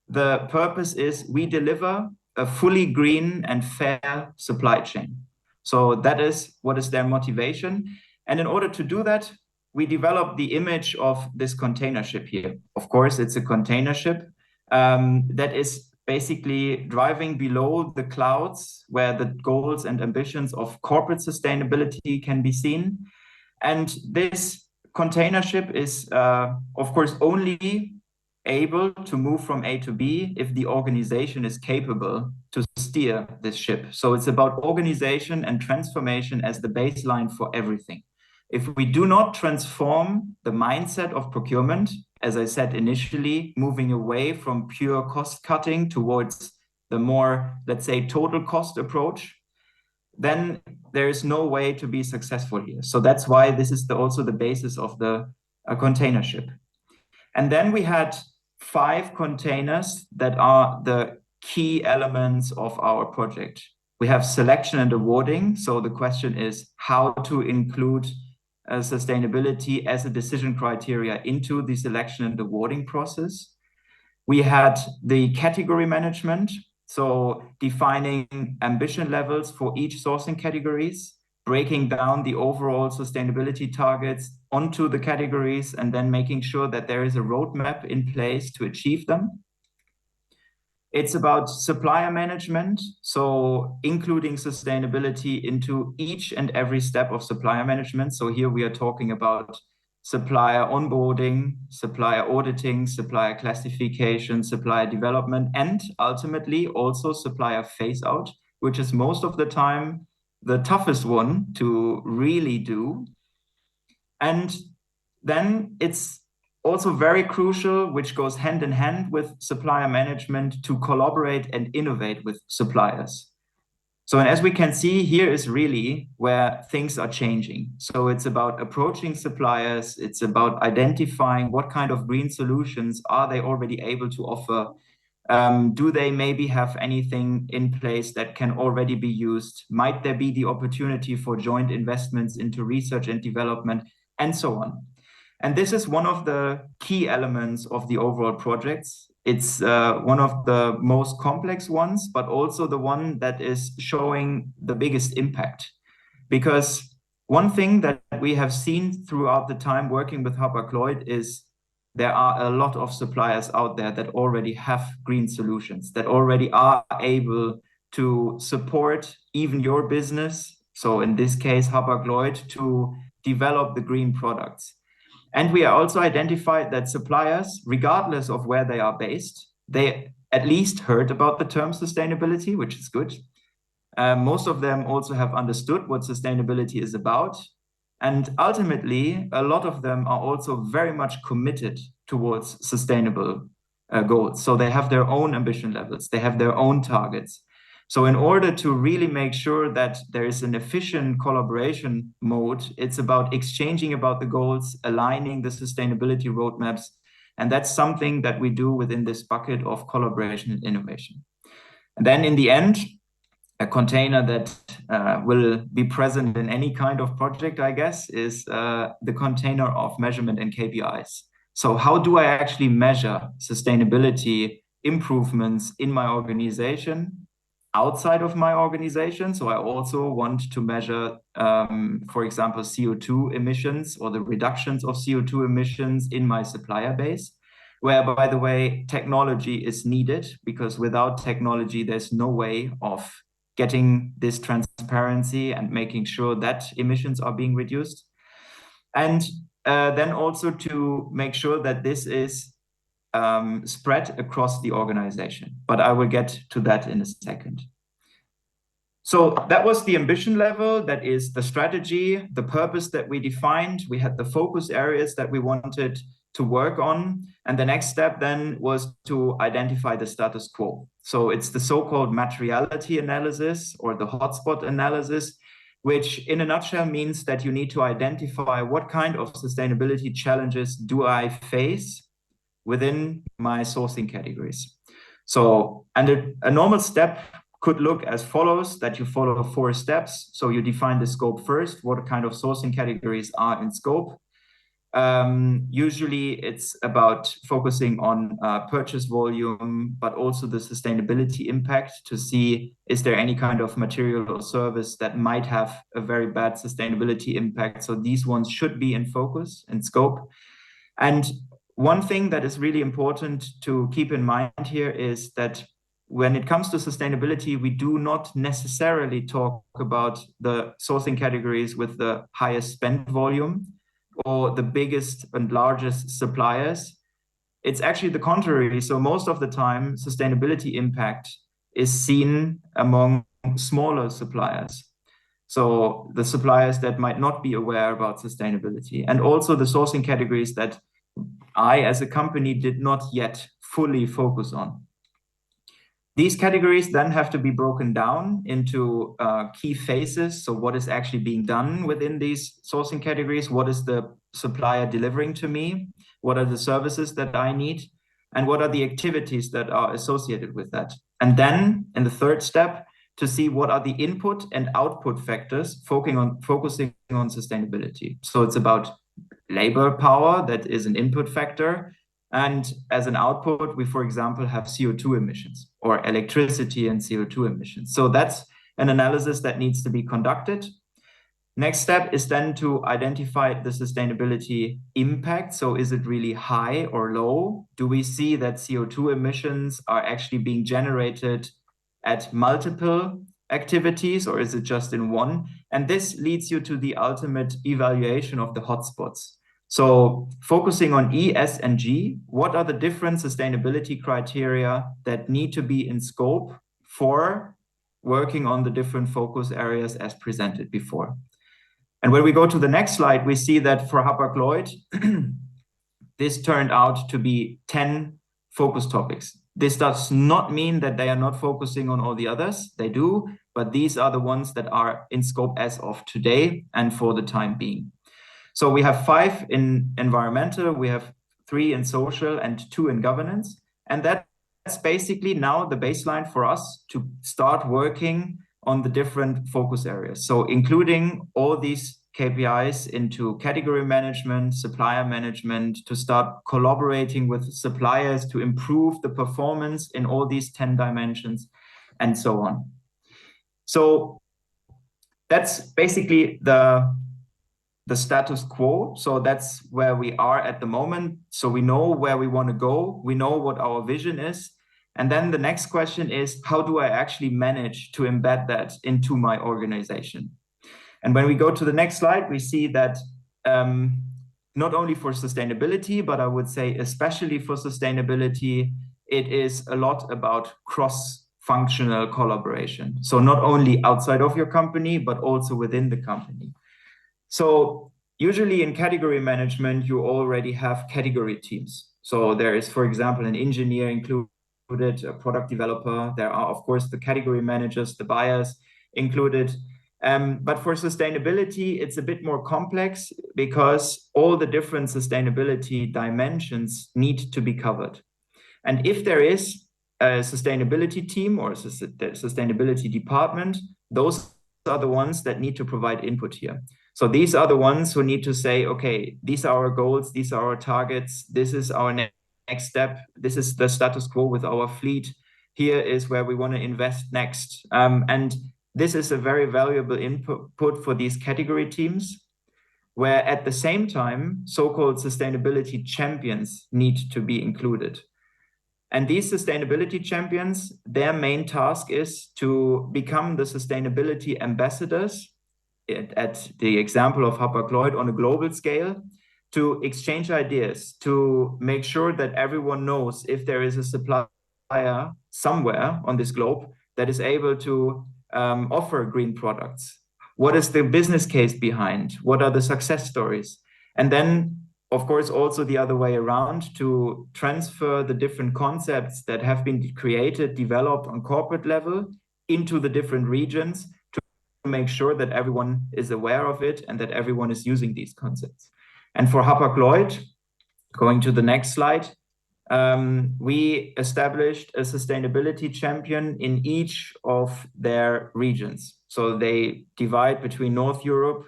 the purpose is we deliver a fully green and fair supply chain. So that is what is their motivation. And in order to do that, we developed the image of this container ship here. Of course, it's a container ship that is basically driving below the clouds where the goals and ambitions of corporate sustainability can be seen. And this container ship is, of course, only able to move from A to B if the organization is capable to steer this ship. So it's about organization and transformation as the baseline for everything. If we do not transform the mindset of procurement, as I said initially, moving away from pure cost cutting towards the more, let's say, total cost approach, then there is no way to be successful here. So that's why this is also the basis of the container ship. And then we had 5 containers that are the key elements of our project. We have selection and awarding. So the question is how to include sustainability as a decision criteria into the selection and awarding process. We had the category management, so defining ambition levels for each sourcing categories, breaking down the overall sustainability targets onto the categories, and then making sure that there is a roadmap in place to achieve them. It's about supplier management, so including sustainability into each and every step of supplier management. So here we are talking about supplier onboarding, supplier auditing, supplier classification, supplier development, and ultimately also supplier phase out, which is most of the time the toughest one to really do. And then it's also very crucial, which goes hand in hand with supplier management, to collaborate and innovate with suppliers. So, and as we can see, here is really where things are changing. So it's about approaching suppliers. It's about identifying what kind of green solutions are they already able to offer. Do they maybe have anything in place that can already be used? Might there be the opportunity for joint investments into research and development, and so on? And this is one of the key elements of the overall projects. It's one of the most complex ones, but also the one that is showing the biggest impact. Because one thing that we have seen throughout the time working with Hapag-Lloyd is there are a lot of suppliers out there that already have green solutions, that already are able to support even your business. So in this case, Hapag-Lloyd, to develop the green products. And we also identified that suppliers, regardless of where they are based, they at least heard about the term sustainability, which is good. Most of them also have understood what sustainability is about. And ultimately, a lot of them are also very much committed towards sustainable goals. So they have their own ambition levels, they have their own targets. So in order to really make sure that there is an efficient collaboration mode, it's about exchanging about the goals, aligning the sustainability roadmaps. And that's something that we do within this bucket of collaboration and innovation. And then in the end, a container that will be present in any kind of project, I guess, is the container of measurement and KPIs. So how do I actually measure sustainability improvements in my organization, outside of my organization? So I also want to measure, for example, CO2 emissions or the reductions of CO2 emissions in my supplier base, where, by the way, technology is needed, because without technology, there's no way of getting this transparency and making sure that emissions are being reduced. And then also to make sure that this is spread across the organization. But I will get to that in a second. So that was the ambition level. That is the strategy, the purpose that we defined. We had the focus areas that we wanted to work on. And the next step then was to identify the status quo. So it's the so-called materiality analysis or the hotspot analysis, which in a nutshell means that you need to identify what kind of sustainability challenges do I face within my sourcing categories. So, and a normal step could look as follows, that you follow 4 steps. So you define the scope first, what kind of sourcing categories are in scope. Usually it's about focusing on purchase volume, but also the sustainability impact to see, is there any kind of material or service that might have a very bad sustainability impact? So these ones should be in focus and scope. And one thing that is really important to keep in mind here is that when it comes to sustainability, we do not necessarily talk about the sourcing categories with the highest spend volume or the biggest and largest suppliers. It's actually the contrary. So most of the time, sustainability impact is seen among smaller suppliers. So the suppliers that might not be aware about sustainability, and also the sourcing categories that I, as a company, did not yet fully focus on. These categories then have to be broken down into key phases. So what is actually being done within these sourcing categories? What is the supplier delivering to me? What are the services that I need? And what are the activities that are associated with that? And then in the third step, to see what are the input and output factors focusing on sustainability. So it's about labor power, that is an input factor. And as an output, we, for example, have CO2 emissions or electricity and CO2 emissions. So that's an analysis that needs to be conducted. Next step is then to identify the sustainability impact. So is it really high or low? Do we see that CO2 emissions are actually being generated at multiple activities, or is it just in one? And this leads you to the ultimate evaluation of the hotspots. So focusing on E, S, and G, what are the different sustainability criteria that need to be in scope for working on the different focus areas as presented before? And when we go to the next slide, we see that for Hapag-Lloyd, this turned out to be 10 focus topics. This does not mean that they are not focusing on all the others. They do, but these are the ones that are in scope as of today and for the time being. So we have 5 in environmental, we have 3 in social, and 2 in governance. And that's basically now the baseline for us to start working on the different focus areas. So including all these KPIs into category management, supplier management, to start collaborating with suppliers to improve the performance in all these 10 dimensions, and so on. So that's basically the status quo. So that's where we are at the moment. So we know where we want to go. We know what our vision is. And then the next question is, how do I actually manage to embed that into my organization? And when we go to the next slide, we see that not only for sustainability, but I would say especially for sustainability, it is a lot about cross-functional collaboration. So not only outside of your company, but also within the company. So usually in category management, you already have category teams. So there is, for example, an engineer included, a product developer. There are, of course, the category managers, the buyers included. But for sustainability, it's a bit more complex because all the different sustainability dimensions need to be covered. And if there is a sustainability team or a sustainability department, those are the ones that need to provide input here. So these are the ones who need to say, okay, these are our goals, these are our targets, this is our next step, this is the status quo with our fleet, here is where we want to invest next. And this is a very valuable input for these category teams, where at the same time, so-called sustainability champions need to be included. And these sustainability champions, their main task is to become the sustainability ambassadors, at the example of Hapag-Lloyd on a global scale, to exchange ideas, to make sure that everyone knows if there is a supplier somewhere on this globe that is able to offer green products. What is the business case behind? What are the success stories? And then, of course, also the other way around, to transfer the different concepts that have been created, developed on corporate level into the different regions to make sure that everyone is aware of it and that everyone is using these concepts. And for Hapag-Lloyd, going to the next slide, we established a sustainability champion in each of their regions. So they divide between North Europe,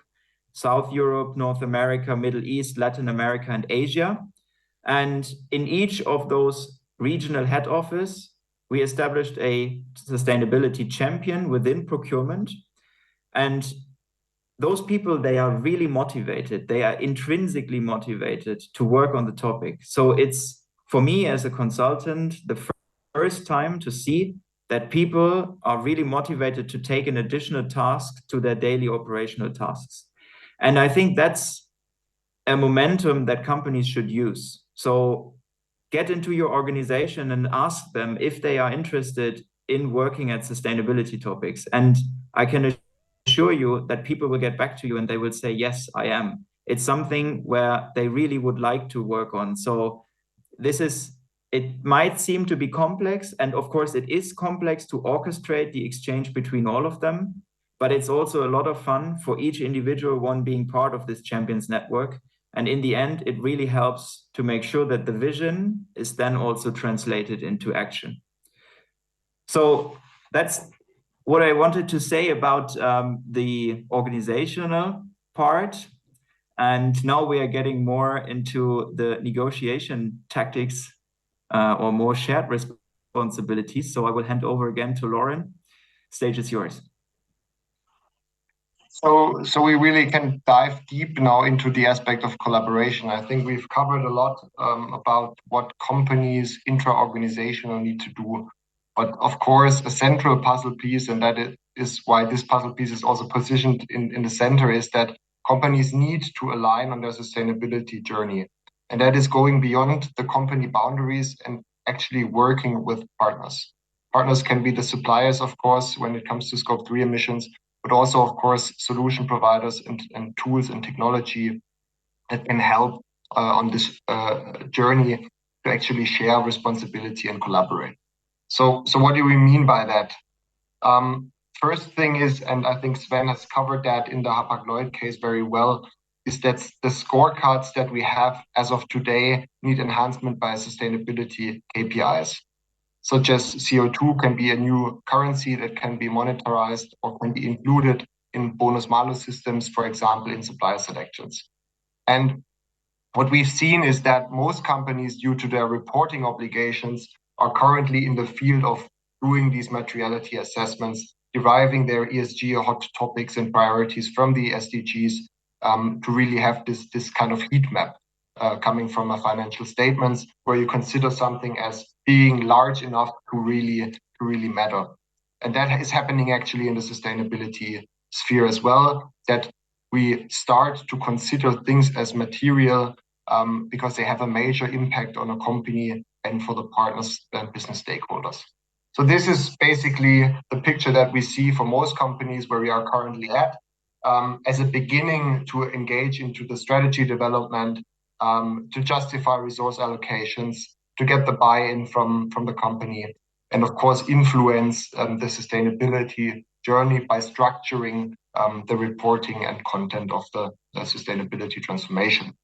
South Europe, North America, Middle East, Latin America, and Asia. And in each of those regional head office, we established a sustainability champion within procurement. And those people, they are really motivated. They are intrinsically motivated to work on the topic. So it's, for me as a consultant, the first time to see that people are really motivated to take an additional task to their daily operational tasks. And I think that's a momentum that companies should use. So get into your organization and ask them if they are interested in working at sustainability topics. And I can assure you that people will get back to you and they will say, yes, I am. It's something where they really would like to work on. So it might seem to be complex. And of course, it is complex to orchestrate the exchange between all of them. But it's also a lot of fun for each individual one being part of this champions network. And in the end, it really helps to make sure that the vision is then also translated into action. So that's what I wanted to say about the organizational part. And now we are getting more into the negotiation tactics or more shared responsibilities. So I will hand over again to Lauren. Stage is yours. So we really can dive deep now into the aspect of collaboration. I think we've covered a lot about what companies intra-organizational need to do. But of course, a central puzzle piece, and that is why this puzzle piece is also positioned in the center, is that companies need to align on their sustainability journey. And that is going beyond the company boundaries and actually working with partners. Partners can be the suppliers, of course, when it comes to Scope 3 emissions, but also, of course, solution providers and tools and technology that can help on this journey to actually share responsibility and collaborate. So what do we mean by that? first thing is, and I think Sven has covered that in the Hapag-Lloyd case very well, is that the scorecards that we have as of today need enhancement by sustainability KPIs. Such as CO2 can be a new currency that can be monetarized or can be included in bonus-malus systems, for example, in supplier selections. And what we've seen is that most companies, due to their reporting obligations, are currently in the field of doing these materiality assessments, deriving their ESG hot topics and priorities from the SDGs to really have this kind of heat map coming from a financial statements where you consider something as being large enough to really matter. And that is happening actually in the sustainability sphere as well, that we start to consider things as material because they have a major impact on a company and for the partners and business stakeholders. So this is basically the picture that we see for most companies where we are currently at, as a beginning to engage into the strategy development, to justify resource allocations, to get the buy-in from the company, and of course influence the sustainability journey by structuring the reporting and content of the sustainability transformation.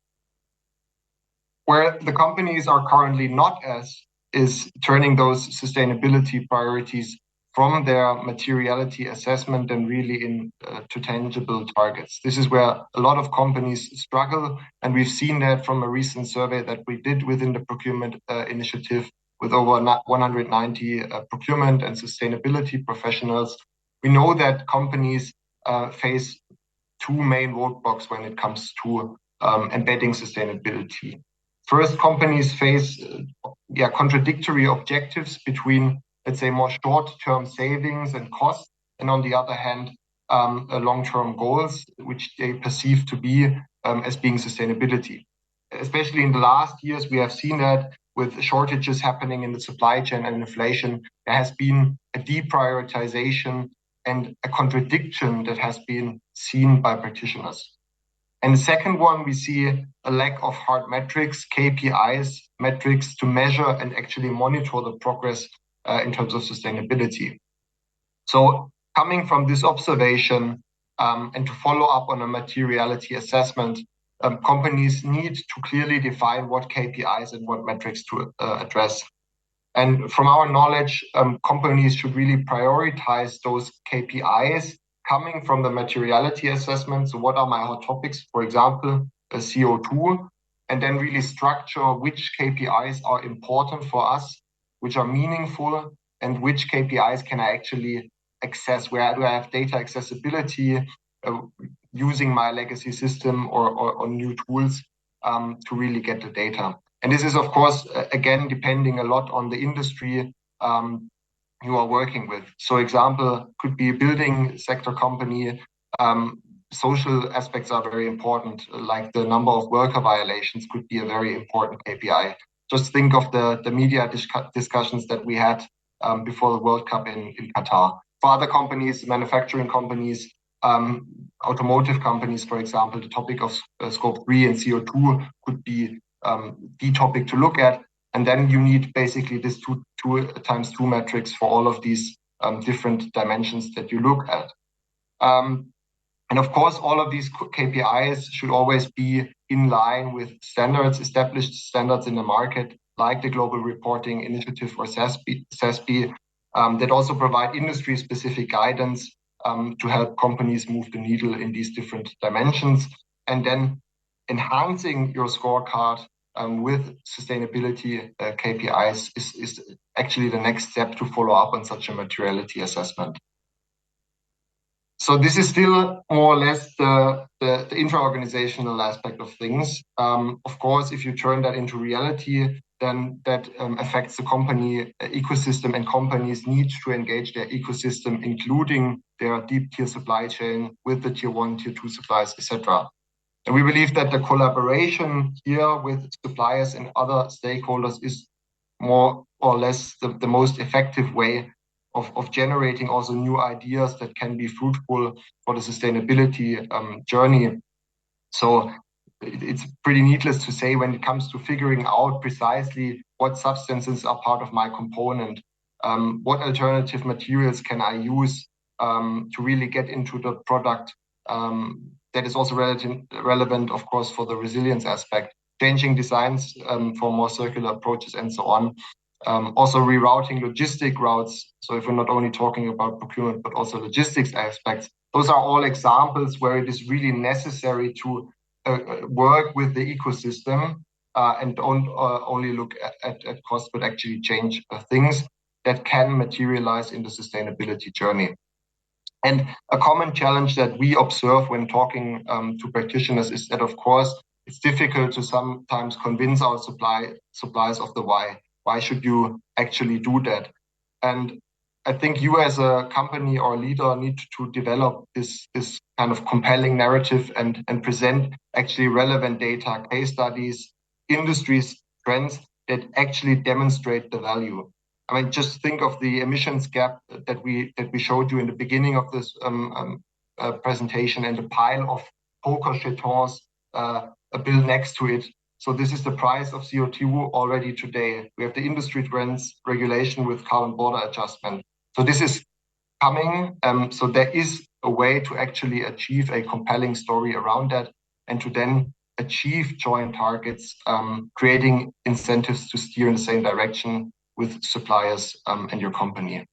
Where the companies are currently not as is turning those sustainability priorities from their materiality assessment and really into tangible targets. This is where a lot of companies struggle, and we've seen that from a recent survey that we did within the procurement initiative with over 190 procurement and sustainability professionals. We know that companies face two main roadblocks when it comes to embedding sustainability. First, companies face contradictory objectives between, let's say, more short-term savings and costs, and on the other hand, long-term goals, which they perceive to be as being sustainability. Especially in the last years, we have seen that with shortages happening in the supply chain and inflation, there has been a deprioritization and a contradiction that has been seen by practitioners. And the second one, we see a lack of hard metrics, KPIs, metrics to measure and actually monitor the progress in terms of sustainability. So coming from this observation and to follow up on a materiality assessment, companies need to clearly define what KPIs and what metrics to address. And from our knowledge, companies should really prioritize those KPIs coming from the materiality assessment. So what are my hot topics, for example, CO2, and then really structure which KPIs are important for us, which are meaningful, and which KPIs can I actually access, where do I have data accessibility using my legacy system or new tools to really get the data. And this is, of course, again, depending a lot on the industry you are working with. So example could be a building sector company. Social aspects are very important, like the number of worker violations could be a very important KPI. Just think of the media discussions that we had before the World Cup in Qatar. For other companies, manufacturing companies, automotive companies, for example, the topic of scope 3 and CO2 could be the topic to look at. And then you need basically this 2x2 metrics for all of these different dimensions that you look at. And of course, all of these KPIs should always be in line with standards, established standards in the market, like the Global Reporting Initiative or SASB, that also provide industry-specific guidance to help companies move the needle in these different dimensions. And then enhancing your scorecard with sustainability KPIs is actually the next step to follow up on such a materiality assessment. So this is still more or less the intra-organizational aspect of things. Of course, if you turn that into reality, then that affects the company ecosystem, and companies need to engage their ecosystem, including their deep tier supply chain with the tier 1, tier 2 suppliers, etc. And we believe that the collaboration here with suppliers and other stakeholders is more or less the most effective way of generating also new ideas that can be fruitful for the sustainability journey. So it's pretty needless to say when it comes to figuring out precisely what substances are part of my component, what alternative materials can I use, to really get into the product. That is also relevant, of course, for the resilience aspect, changing designs for more circular approaches and so on. Also rerouting logistic routes. So if we're not only talking about procurement, but also logistics aspects, those are all examples where it is really necessary to work with the ecosystem and don't only look at cost, but actually change things that can materialize in the sustainability journey. And a common challenge that we observe when talking to practitioners is that, of course, it's difficult to sometimes convince our suppliers of the why. Why should you actually do that? And I think you as a company or leader need to develop this kind of compelling narrative and present actually relevant data, case studies, industries, trends that actually demonstrate the value. I mean, just think of the emissions gap that we showed you in the beginning of this presentation, and the pile of poker jetons, a bill next to it. So this is the price of CO2 already today. We have the industry trends regulation with carbon border adjustment. So this is coming. So there is a way to actually achieve a compelling story around that, and to then achieve joint targets, creating incentives to steer in the same direction with suppliers and your company.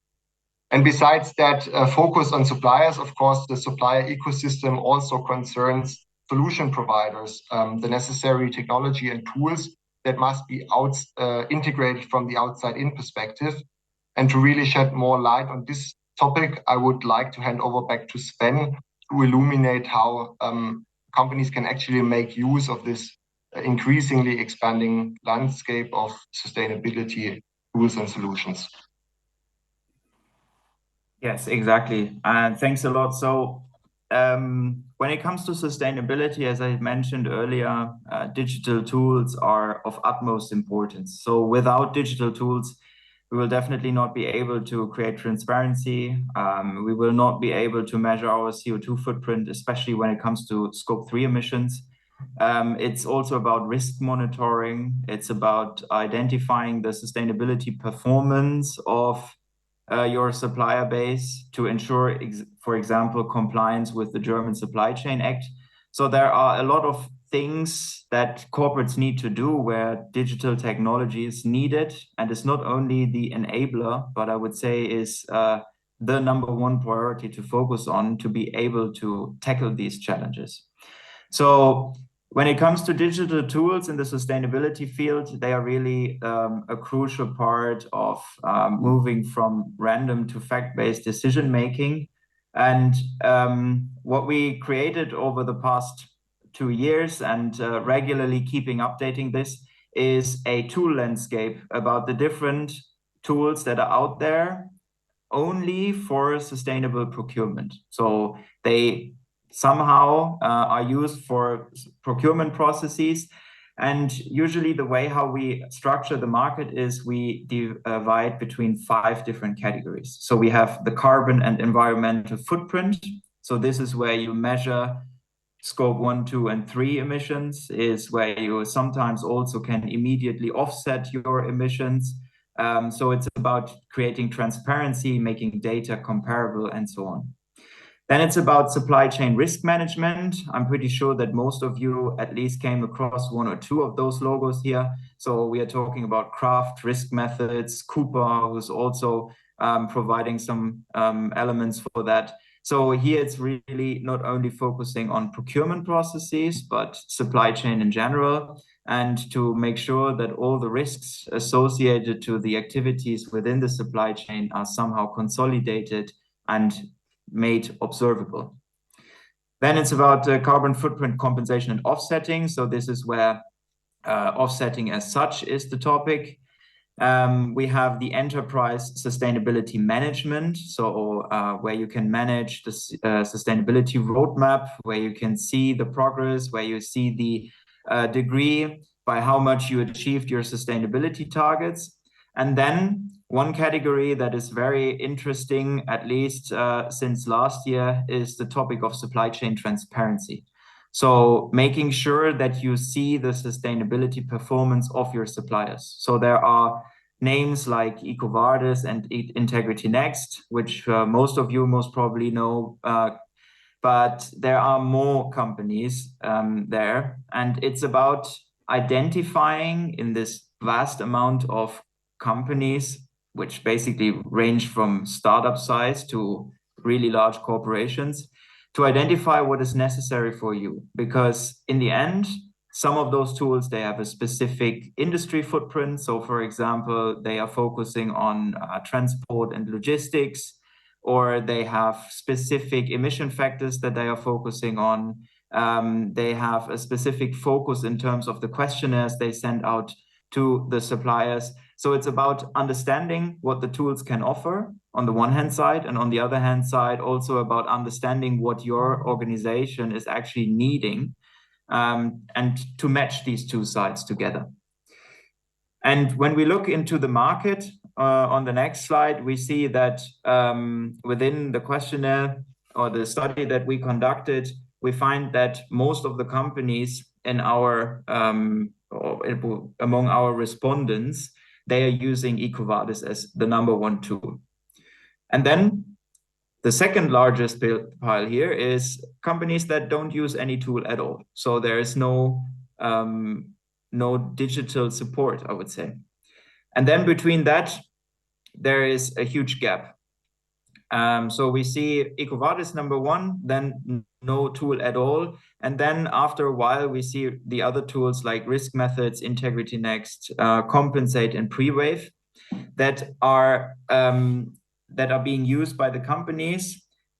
And besides that focus on suppliers, of course, the supplier ecosystem also concerns solution providers, the necessary technology and tools that must be integrated from the outside in perspective. And to really shed more light on this topic, I would like to hand over back to Sven to illuminate how companies can actually make use of this increasingly expanding landscape of sustainability tools and solutions. Yes, exactly. And thanks a lot. So when it comes to sustainability, as I mentioned earlier, digital tools are of utmost importance. So without digital tools, we will definitely not be able to create transparency. We will not be able to measure our CO2 footprint, especially when it comes to Scope 3 emissions. It's also about risk monitoring. It's about identifying the sustainability performance of your supplier base to ensure, for example, compliance with the German Supply Chain Act. So there are a lot of things that corporates need to do where digital technology is needed, and it's not only the enabler, but I would say is the #1 priority to focus on to be able to tackle these challenges. So when it comes to digital tools in the sustainability field, they are really a crucial part of moving from random to fact-based decision-making. And what we created over the past 2 years and regularly keeping updating this is a tool landscape about the different tools that are out there only for sustainable procurement. So they somehow are used for procurement processes. And usually the way how we structure the market is we divide between 5 different categories. So we have the carbon and environmental footprint. So this is where you measure Scope 1, 2, and 3 emissions, is where you sometimes also can immediately offset your emissions. So it's about creating transparency, making data comparable, and so on. Then it's about supply chain risk management. I'm pretty sure that most of you at least came across 1 or 2 of those logos here. So we are talking about Kraft risk methods, Cooper, who's also providing some elements for that. So here it's really not only focusing on procurement processes, but supply chain in general, and to make sure that all the risks associated to the activities within the supply chain are somehow consolidated and made observable. Then it's about carbon footprint compensation and offsetting. So this is where offsetting as such is the topic. We have the enterprise sustainability management, so where you can manage the sustainability roadmap, where you can see the progress, where you see the degree by how much you achieved your sustainability targets. And then one category that is very interesting, at least since last year, is the topic of supply chain transparency. So making sure that you see the sustainability performance of your suppliers. So there are names like EcoVadis and Integrity Next, which most of you most probably know, but there are more companies there, and it's about identifying in this vast amount of companies, which basically range from startup size to really large corporations, to identify what is necessary for you. Because in the end, some of those tools, they have a specific industry footprint. So for example, they are focusing on transport and logistics, or they have specific emission factors that they are focusing on. They have a specific focus in terms of the questionnaires they send out to the suppliers. So it's about understanding what the tools can offer on the one hand side, and on the other hand side, also about understanding what your organization is actually needing, and to match these two sides together. And when we look into the market, on the next slide, we see that within the questionnaire or the study that we conducted, we find that most of the companies in our among our respondents, they are using EcoVadis as the #1 tool. And then the second largest pile here is companies that don't use any tool at all. So there is no digital support, I would say. And then between that, there is a huge gap. So we see EcoVadis #1, then no tool at all. And then after a while, we see the other tools like Risk Methods, Integrity Next, Compensate, and Prewave that are being used by the companies.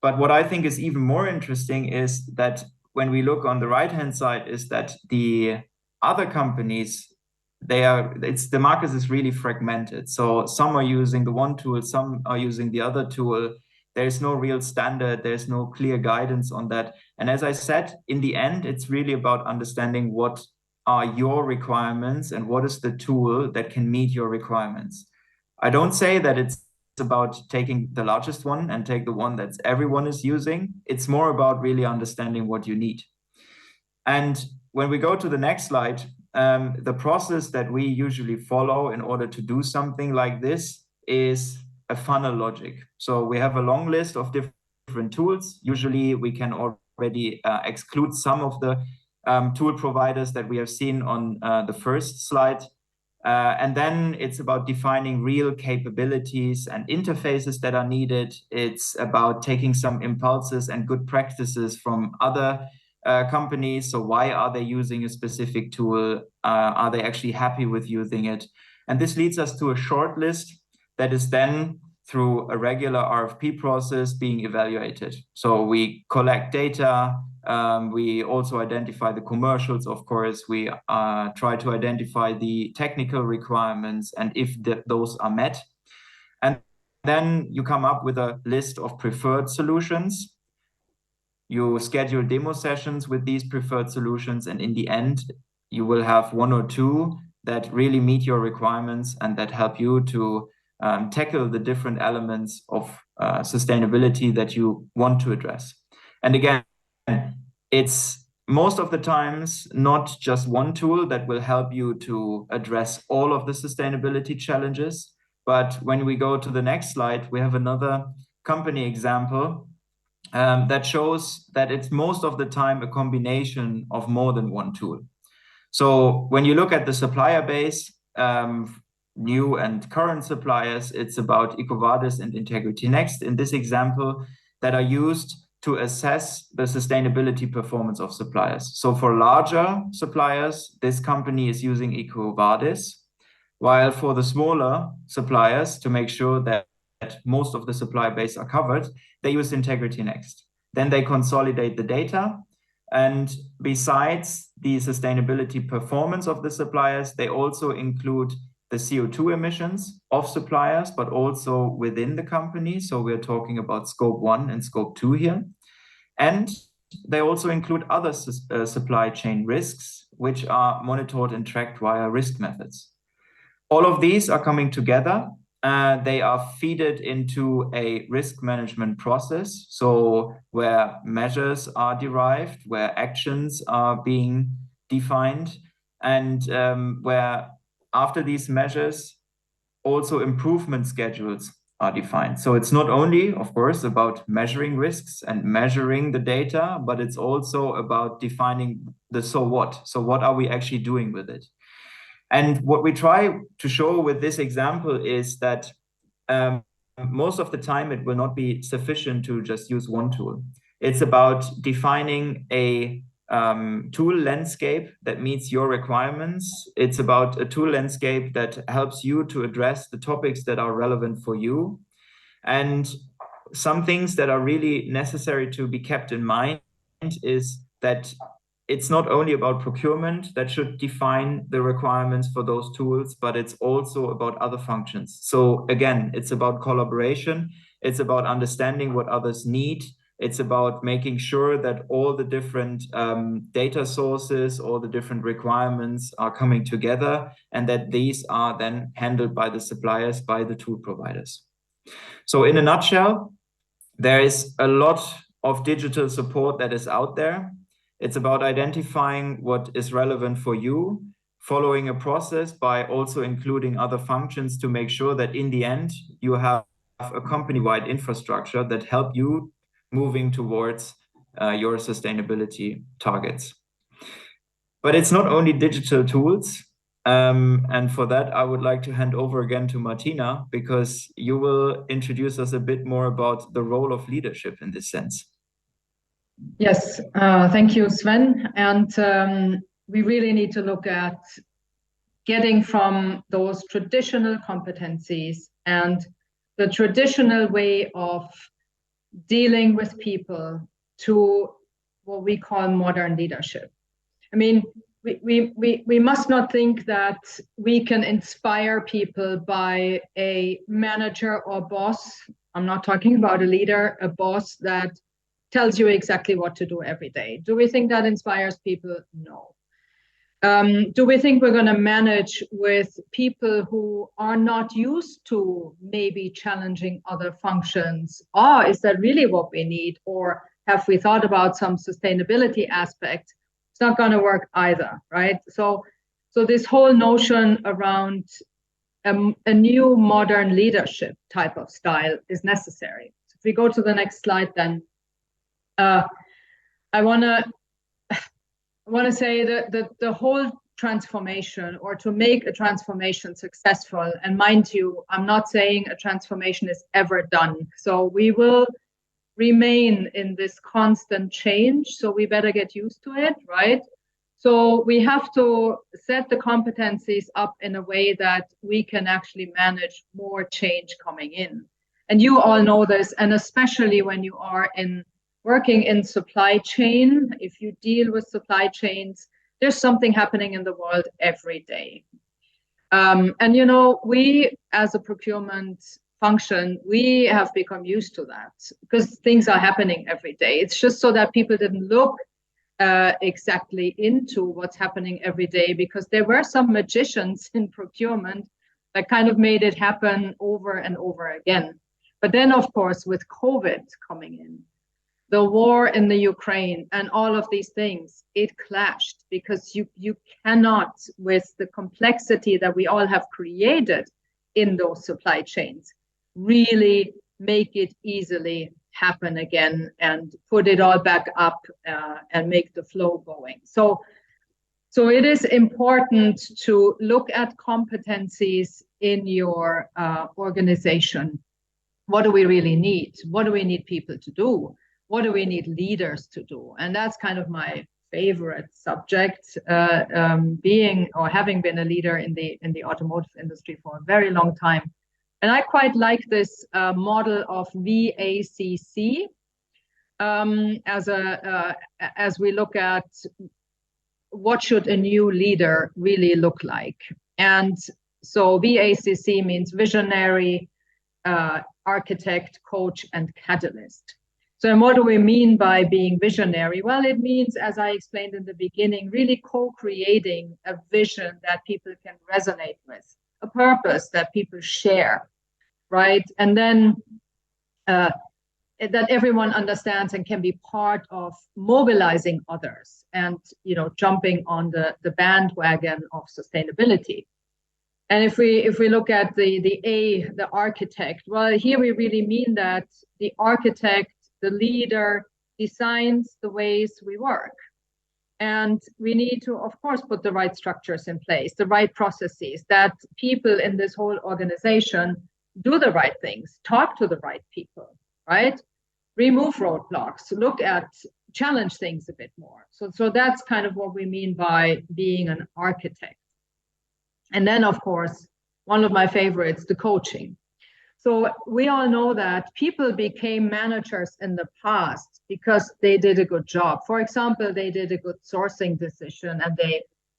But what I think is even more interesting is that when we look on the right-hand side, is that the other companies, the market is really fragmented. So some are using the one tool, some are using the other tool. There's no real standard, there's no clear guidance on that. And as I said, in the end, it's really about understanding what are your requirements and what is the tool that can meet your requirements. I don't say that it's about taking the largest one and take the one that everyone is using. It's more about really understanding what you need. And when we go to the next slide, the process that we usually follow in order to do something like this is a funnel logic. So we have a long list of different tools. Usually we can already exclude some of the tool providers that we have seen on the first slide. And then it's about defining real capabilities and interfaces that are needed. It's about taking some impulses and good practices from other companies. So why are they using a specific tool? Are they actually happy with using it? And this leads us to a short list that is then through a regular RFP process being evaluated. So we collect data. We also identify the commercials, of course. We try to identify the technical requirements and if those are met. And then you come up with a list of preferred solutions. You schedule demo sessions with these preferred solutions, and in the end, you will have one or two that really meet your requirements and that help you to tackle the different elements of sustainability that you want to address. And again, it's most of the times not just one tool that will help you to address all of the sustainability challenges. But when we go to the next slide, we have another company example that shows that it's most of the time a combination of more than one tool. So when you look at the supplier base, new and current suppliers, it's about EcoVadis and Integrity Next in this example that are used to assess the sustainability performance of suppliers. So for larger suppliers, this company is using EcoVadis, while for the smaller suppliers, to make sure that most of the supply base are covered, they use Integrity Next. Then they consolidate the data. And besides the sustainability performance of the suppliers, they also include the CO2 emissions of suppliers, but also within the company. So we're talking about scope 1 and scope 2 here. And they also include other supply chain risks, which are monitored and tracked via risk methods. All of these are coming together. They are fed into a risk management process. So where measures are derived, where actions are being defined, and where after these measures, also improvement schedules are defined. So it's not only, of course, about measuring risks and measuring the data, but it's also about defining the so what. So what are we actually doing with it? And what we try to show with this example is that most of the time it will not be sufficient to just use one tool. It's about defining a tool landscape that meets your requirements. It's about a tool landscape that helps you to address the topics that are relevant for you. And some things that are really necessary to be kept in mind is that it's not only about procurement that should define the requirements for those tools, but it's also about other functions. So again, it's about collaboration. It's about understanding what others need. It's about making sure that all the different data sources, all the different requirements are coming together, and that these are then handled by the suppliers, by the tool providers. So in a nutshell, there is a lot of digital support that is out there. It's about identifying what is relevant for you, following a process by also including other functions to make sure that in the end, you have a company-wide infrastructure that help you moving towards your sustainability targets. But it's not only digital tools. And for that, I would like to hand over again to Martina, because you will introduce us a bit more about the role of leadership in this sense. Yes, thank you, Sven. And we really need to look at getting from those traditional competencies and the traditional way of dealing with people to what we call modern leadership. I mean, we must not think that we can inspire people by a manager or boss. I'm not talking about a leader, a boss that tells you exactly what to do every day. Do we think that inspires people? No. Do we think we're going to manage with people who are not used to maybe challenging other functions? Or is that really what we need? Or have we thought about some sustainability aspect? It's not going to work either, right? So this whole notion around a new modern leadership type of style is necessary. So if we go to the next slide, then I want to say that the whole transformation, or to make a transformation successful, and mind you, I'm not saying a transformation is ever done. So we will remain in this constant change. So we better get used to it, right? So we have to set the competencies up in a way that we can actually manage more change coming in. And you all know this, and especially when you are working in supply chain, if you deal with supply chains, there's something happening in the world every day. And you know, we as a procurement function, we have become used to that because things are happening every day. It's just so that people didn't look exactly into what's happening every day, because there were some magicians in procurement that kind of made it happen over and over again. But then, of course, with COVID coming in, the war in the Ukraine and all of these things, it clashed, because you cannot, with the complexity that we all have created in those supply chains, really make it easily happen again and put it all back up and make the flow going. So it is important to look at competencies in your organization. What do we really need? What do we need people to do? What do we need leaders to do? And that's kind of my favorite subject, being or having been a leader in the automotive industry for a very long time. And I quite like this model of VACC as we look at what should a new leader really look like. And so VACC means visionary, architect, coach, and catalyst. So and what do we mean by being visionary? Well, it means, as I explained in the beginning, really co-creating a vision that people can resonate with, a purpose that people share, right? And then that everyone understands and can be part of mobilizing others and, you know, jumping on the bandwagon of sustainability. And if we look at the architect, well, here we really mean that the architect, the leader, designs the ways we work. And we need to, of course, put the right structures in place, the right processes, that people in this whole organization do the right things, talk to the right people, right? Remove roadblocks, look at, challenge things a bit more. So that's kind of what we mean by being an architect. And then, of course, one of my favorites, the coaching. So we all know that people became managers in the past because they did a good job. For example, they did a good sourcing decision and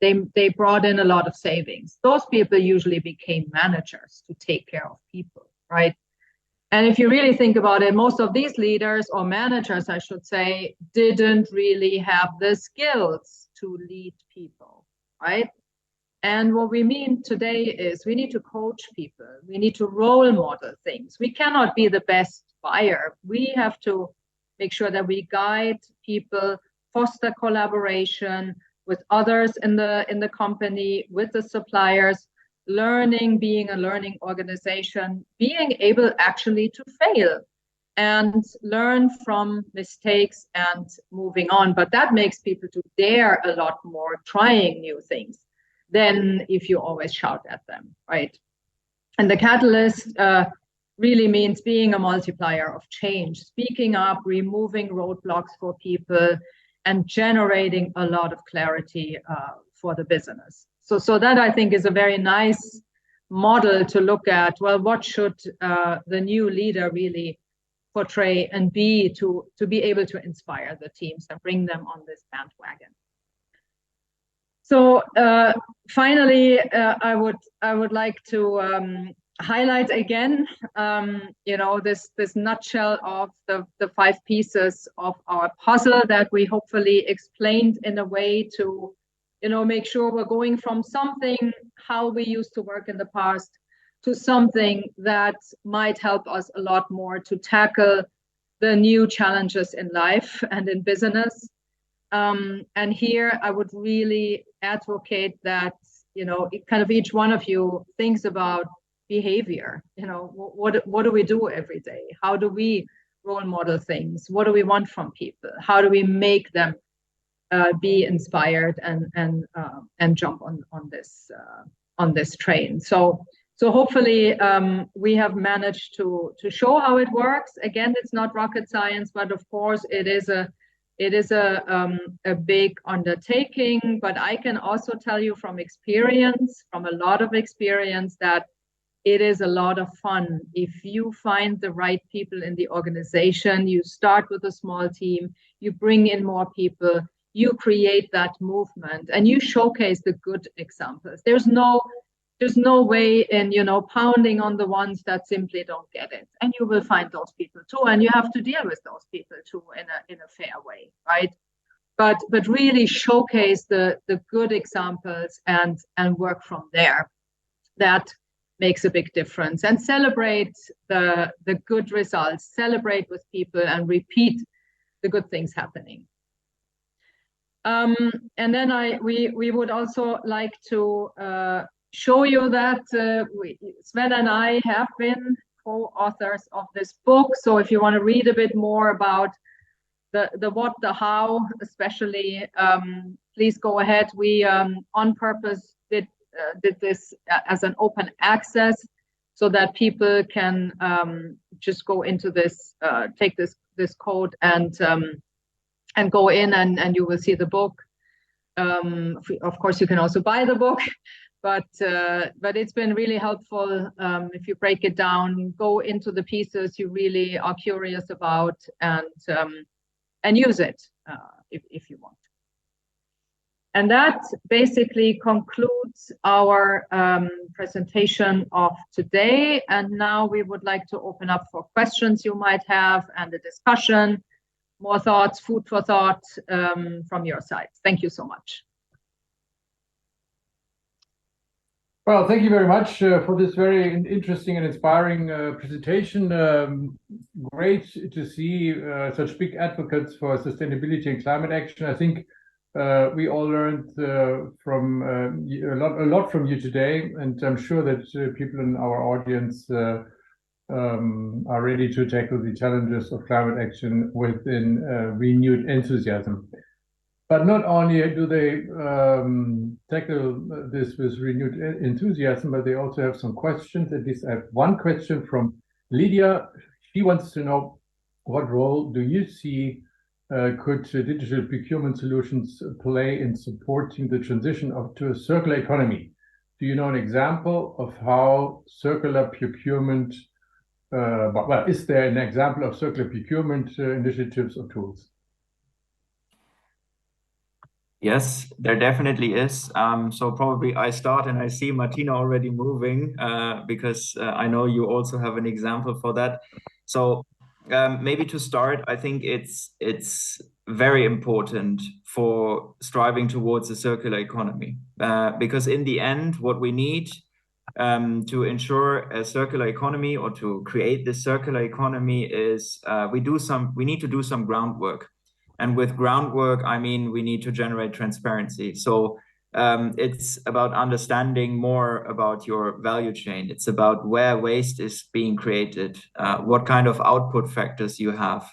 they brought in a lot of savings. Those people usually became managers to take care of people, right? And if you really think about it, most of these leaders, or managers, I should say, didn't really have the skills to lead people, right? And what we mean today is we need to coach people. We need to role model things. We cannot be the best buyer. We have to make sure that we guide people, foster collaboration with others in the company, with the suppliers, learning, being a learning organization, being able actually to fail and learn from mistakes and moving on. But that makes people to dare a lot more, trying new things, than if you always shout at them, right? And the catalyst really means being a multiplier of change, speaking up, removing roadblocks for people, and generating a lot of clarity for the business. So that, I think, is a very nice model to look at. Well, what should the new leader really portray and be to be able to inspire the teams and bring them on this bandwagon? So finally, I would like to highlight again, this nutshell of the 5 pieces of our puzzle that we hopefully explained in a way to, make sure we're going from something how we used to work in the past to something that might help us a lot more to tackle the new challenges in life and in business. And here I would really advocate that, kind of each one of you thinks about behavior. What do we do every day? How do we role model things? What do we want from people? How do we make them be inspired and jump on this train? So hopefully we have managed to show how it works. Again, it's not rocket science, but of course it is a big undertaking. But I can also tell you from experience, from a lot of experience, that it is a lot of fun. If you find the right people in the organization, you start with a small team, you bring in more people, you create that movement, and you showcase the good examples. There's no way in, pounding on the ones that simply don't get it. And you will find those people too, and you have to deal with those people too in a fair way, right? But really showcase the good examples and work from there. That makes a big difference. And celebrate the good results, celebrate with people, and repeat the good things happening. And then we would also like to show you that Sven and I have been co-authors of this book. So if you want to read a bit more about the what, the how, especially, please go ahead. We on purpose did this as an open access so that people can just go into this, take this code and go in and you will see the book. Of course, you can also buy the book. But it's been really helpful if you break it down, go into the pieces you really are curious about, and use it if you want. And that basically concludes our presentation of today. And now we would like to open up for questions you might have and a discussion, more thoughts, food for thought from your side. Thank you so much. Well, thank you very much for this very interesting and inspiring presentation. Great to see such big advocates for sustainability and climate action. I think We all learned from a lot from you today, and I'm sure that people in our audience are ready to tackle the challenges of climate action within renewed enthusiasm. But not only do they tackle this with renewed enthusiasm, but they also have some questions. At least I have one question from Lydia. She wants to know, what role do you see could digital procurement solutions play in supporting the transition to a circular economy? Do you know an example of how circular procurement, well, is there an example of circular procurement initiatives or tools? Yes, there definitely is. So probably I start, and I see Martina already moving because I know you also have an example for that. So maybe to start, I think it's very important for striving towards a circular economy because in the end, what we need to ensure a circular economy or to create this circular economy is we need to do some groundwork. And with groundwork, I mean, we need to generate transparency. So it's about understanding more about your value chain. It's about where waste is being created, what kind of output factors you have,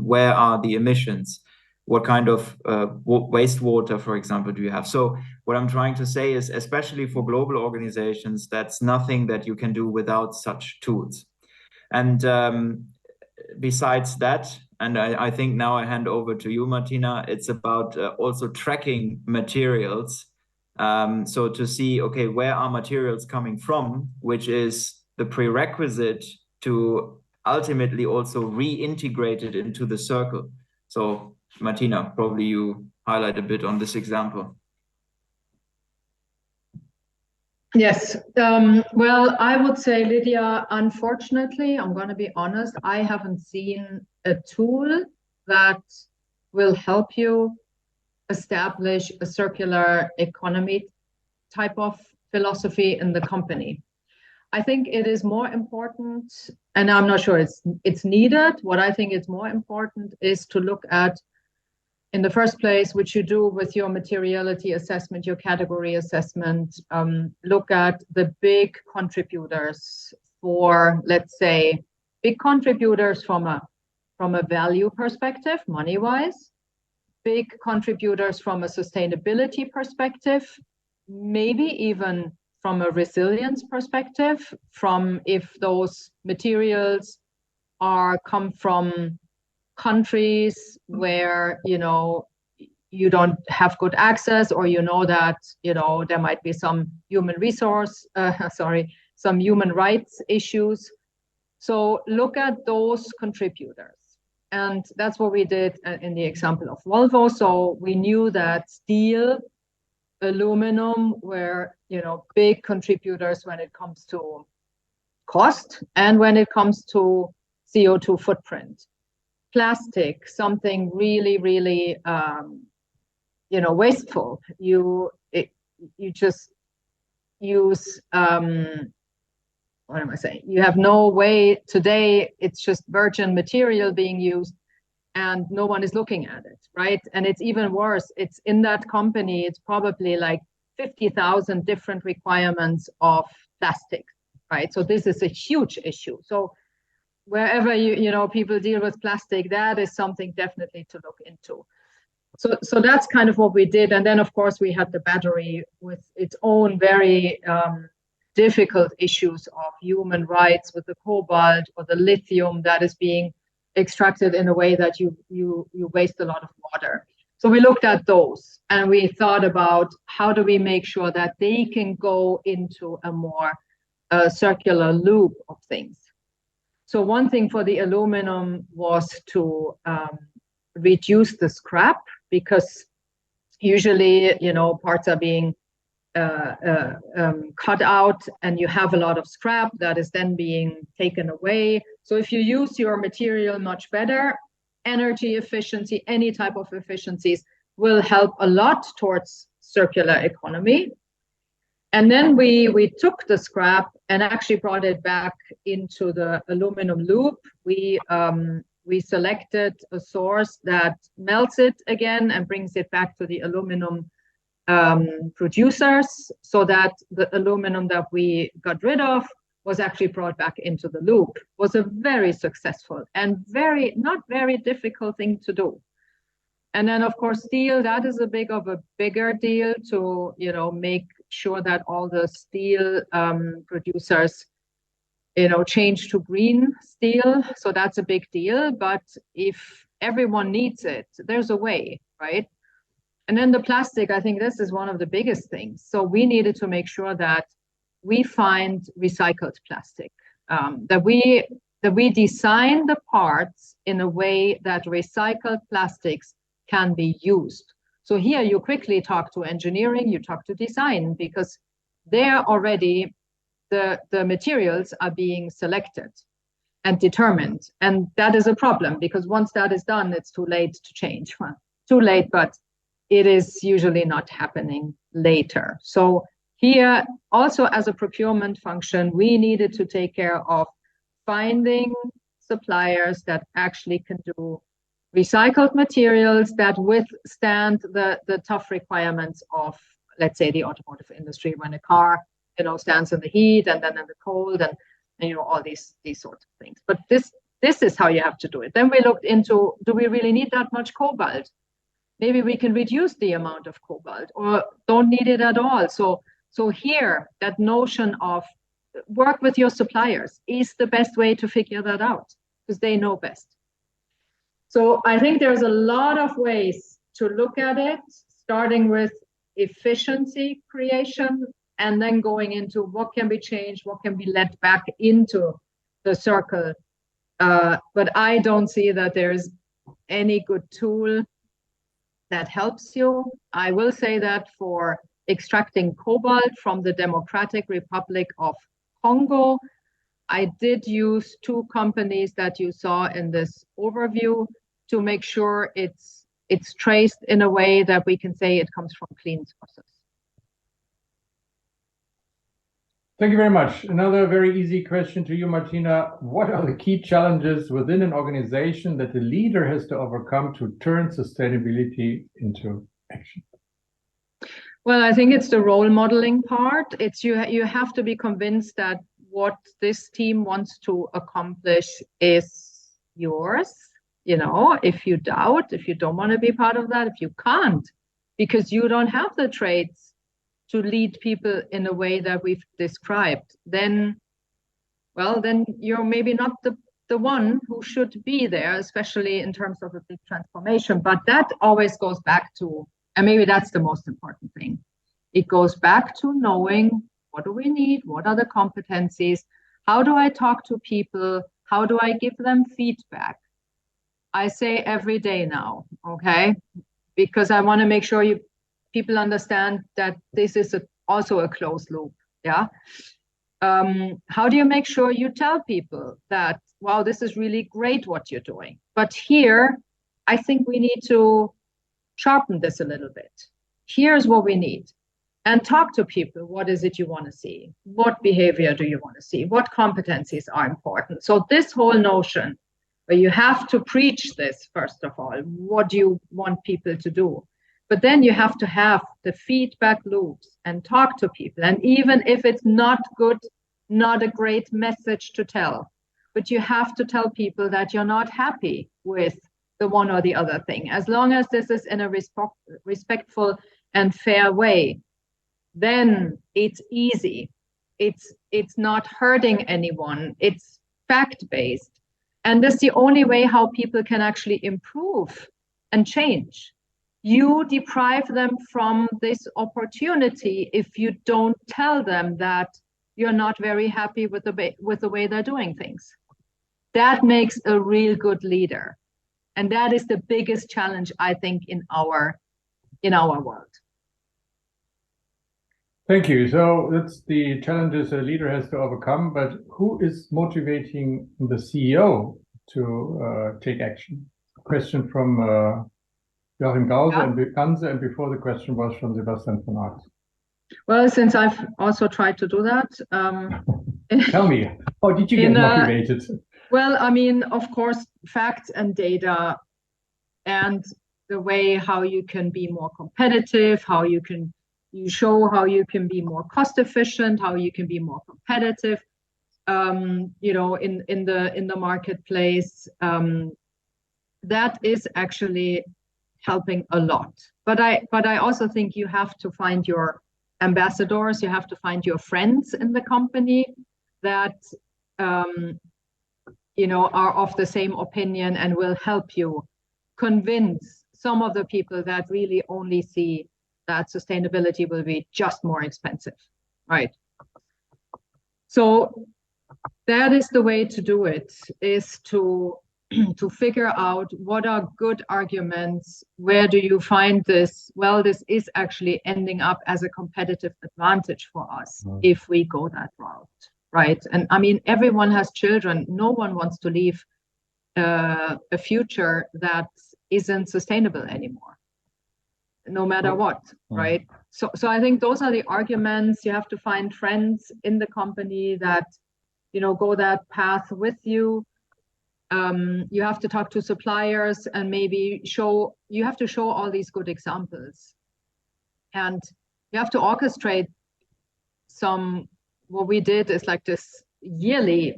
where are the emissions, what kind of wastewater, for example, do you have? So what I'm trying to say is, especially for global organizations, that's nothing that you can do without such tools. And besides that, and I think now I hand over to you, Martina, it's about also tracking materials. So to see, okay, where are materials coming from, which is the prerequisite to ultimately also reintegrate it into the circle. So Martina, probably you highlight a bit on this example. Yes, well, I would say, Lydia, unfortunately, I'm going to be honest, I haven't seen a tool that will help you establish a circular economy type of philosophy in the company. I think it is more important, and I'm not sure it's needed. What I think is more important is to look at, in the first place, which you do with your materiality assessment, your category assessment, look at the big contributors for, let's say, big contributors from a value perspective, money-wise, big contributors from a sustainability perspective, maybe even from a resilience perspective, from if those materials come from countries where you don't have good access, or that there might be some human rights issues. So look at those contributors, and that's what we did in the example of Volvo. So we knew that steel, aluminum were big contributors when it comes to cost and when it comes to CO2 footprint. Plastic, something really, really, wasteful. You just use, what am I saying? You have no way today. It's just virgin material being used, and no one is looking at it, right? And it's even worse. It's in that company. It's probably like 50,000 different requirements of plastic, right? So this is a huge issue. So wherever people deal with plastic, that is something definitely to look into. So that's kind of what we did. And then of course we had the battery with its own very difficult issues of human rights, with the cobalt or the lithium that is being extracted in a way that you waste a lot of water. So we looked at those, and we thought about how do we make sure that they can go into a more circular loop of things. So one thing for the aluminum was to reduce the scrap, because usually, parts are being cut out and you have a lot of scrap that is then being taken away. So if you use your material much better, energy efficiency, any type of efficiencies will help a lot towards circular economy. And then we took the scrap and actually brought it back into the aluminum loop. We we selected a source that melts it again and brings it back to the aluminum producers, so that the aluminum that we got rid of was actually brought back into the loop. Was a very successful and not very difficult thing to do. And then, of course, steel, that is a bigger deal to, make sure that all the steel producers, change to green steel. So that's a big deal. But if everyone needs it, there's a way, right? And then the plastic, I think this is one of the biggest things. So we needed to make sure that we find recycled plastic, that we design the parts in a way that recycled plastics can be used. So here you quickly talk to engineering, you talk to design, because there already the materials are being selected and determined. And that is a problem, because once that is done, it's too late to change. Well, too late, but it is usually not happening later. So here, also as a procurement function, we needed to take care of finding suppliers that actually can do recycled materials that withstand the tough requirements of, let's say, the automotive industry, when a car, stands in the heat and then in the cold and all these sorts of things. But this is how you have to do it. Then we looked into, do we really need that much cobalt? Maybe we can reduce the amount of cobalt, or don't need it at all. So here, that notion of work with your suppliers is the best way to figure that out, because they know best. So I think there's a lot of ways to look at it, starting with efficiency creation, and then going into what can be changed, what can be let back into the circle. But I don't see that there's any good tool that helps you. I will say that for extracting cobalt from the Democratic Republic of Congo, I did use 2 companies that you saw in this overview to make sure it's traced in a way that we can say it comes from clean sources. Thank you very much. Another very easy question to you, Martina. What are the key challenges within an organization that the leader has to overcome to turn sustainability into action? Well, I think it's the role modeling part. It's you have to be convinced that what this team wants to accomplish is yours. If you doubt, if you don't want to be part of that, if you can't, because you don't have the traits to lead people in a way that we've described, then you're maybe not the one who should be there, especially in terms of a big transformation. But that always goes back to, and maybe that's the most important thing, it goes back to knowing, what do we need? What are the competencies? How do I talk to people? How do I give them feedback? I say every day now, okay? Because I want to make sure people understand that this is also a closed loop, yeah? How do you make sure you tell people that, wow, this is really great what you're doing, but here, I think we need to sharpen this a little bit. Here's what we need. And talk to people, what is it you want to see? What behavior do you want to see? What competencies are important? So this whole notion, where you have to preach this, first of all, what do you want people to do? But then you have to have the feedback loops and talk to people. And even if it's not good, not a great message to tell, but you have to tell people that you're not happy with the one or the other thing. As long as this is in a respectful and fair way, then it's easy. It's not hurting anyone. It's fact-based. And that's the only way how people can actually improve and change. You deprive them from this opportunity if you don't tell them that you're not very happy with the way they're doing things. That makes a real good leader. And that is the biggest challenge, I think, in our world. Thank you. So that's the challenges a leader has to overcome, but who is motivating the CEO to take action? A question from Joachim Ganse, and before the question was from Sebastian von Arx. Well, since I've also tried to do that. Tell me, how did you get motivated? Well, I mean, of course, facts and data, and the way how you can be more competitive, how you show how you can be more cost efficient, how you can be more competitive, you know, in the marketplace. That is actually helping a lot. But I also think you have to find your ambassadors, you have to find your friends in the company that you know, are of the same opinion and will help you convince some of the people that really only see that sustainability will be just more expensive, right? So that is the way to do it, is to figure out what are good arguments, where do you find this? Well, this is actually ending up as a competitive advantage for us if we go that route, right? And I mean, everyone has children. No one wants to leave a future that isn't sustainable anymore, no matter what, right? So I think those are the arguments. You have to find friends in the company that, you know, go that path with you. You have to talk to suppliers and maybe you have to show all these good examples. And you have to orchestrate what we did is like this yearly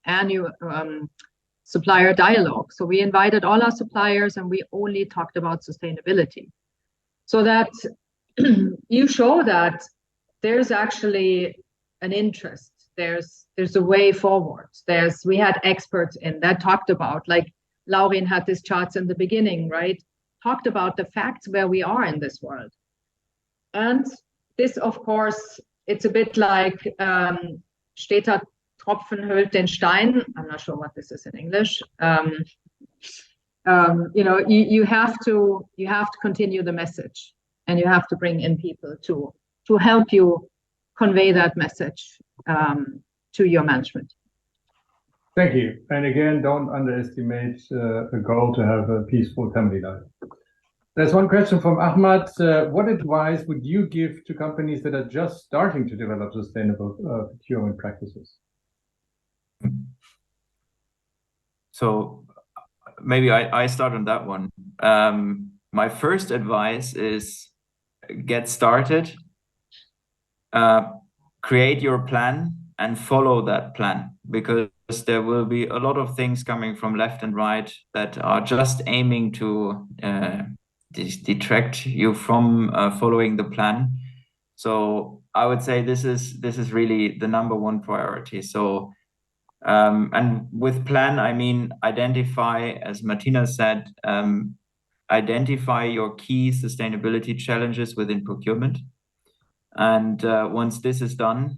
annual supplier dialogue. So we invited all our suppliers and we only talked about sustainability. So that you show that there's actually an interest, there's a way forward. We had experts in that talked about, like Laurin had these charts in the beginning, right? Talked about the facts where we are in this world. And this, of course, it's a bit like steter Tropfen höhlt den Stein. I'm not sure what this is in English. You know, you have to continue the message, and you have to bring in people to help you convey that message to your management. Thank you. And again, don't underestimate the goal to have a peaceful family life. There's one question from Ahmad. What advice would you give to companies that are just starting to develop sustainable procurement practices? So maybe I start on that one. My first advice is get started, create your plan and follow that plan, because there will be a lot of things coming from left and right that are just aiming to detract you from following the plan. So I would say this is really the number one priority. So and with plan, I mean, identify, as Martina said, identify your key sustainability challenges within procurement. And once this is done,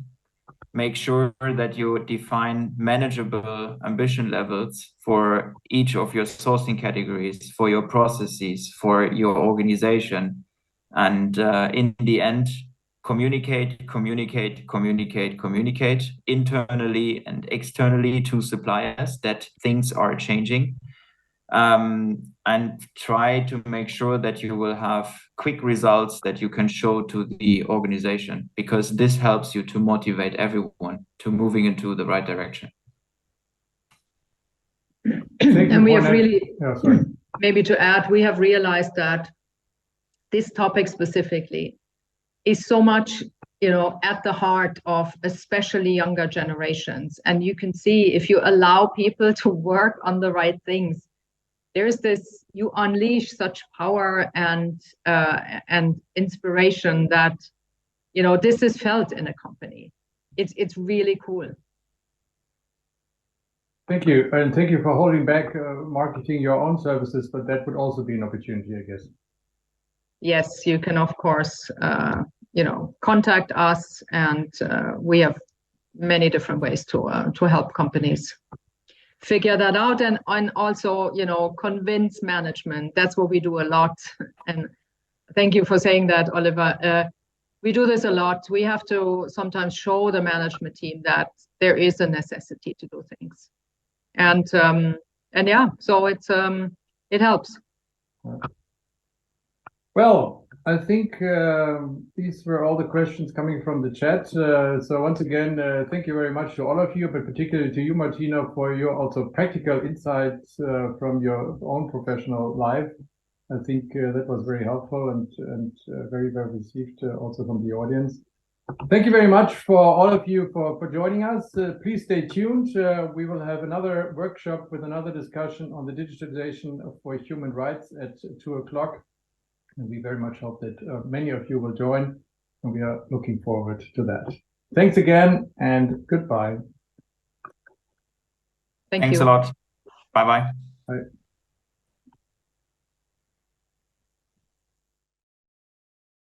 make sure that you define manageable ambition levels for each of your sourcing categories, for your processes, for your organization. And in the end, communicate internally and externally to suppliers that things are changing. And try to make sure that you will have quick results that you can show to the organization, because this helps you to motivate everyone to moving into the right direction. And we have really, maybe to add, we have realized that this topic specifically is so much, you know, at the heart of especially younger generations. And you can see, if you allow people to work on the right things, there's this, you unleash such power and inspiration that, you know, this is felt in a company. It's really cool. Thank you. And thank you for holding back marketing your own services, but that would also be an opportunity, I guess. Yes, you can, of course, you know, contact us, and we have many different ways to help companies figure that out, and also, you know, convince management. That's what we do a lot. And thank you for saying that, Oliver. We do this a lot. We have to sometimes show the management team that there is a necessity to do things. And yeah, so it helps. Well, I think these were all the questions coming from the chat. So once again, thank you very much to all of you, but particularly to you, Martina, for your also practical insights from your own professional life. I think that was very helpful and very well received also from the audience. Thank you very much for all of you for joining us. Please stay tuned. We will have another workshop with another discussion on the digitalization for human rights at 2 o'clock. And we very much hope that many of you will join, and we are looking forward to that. Thanks again, and goodbye. Thank you. Thanks a lot. Bye-bye. Bye.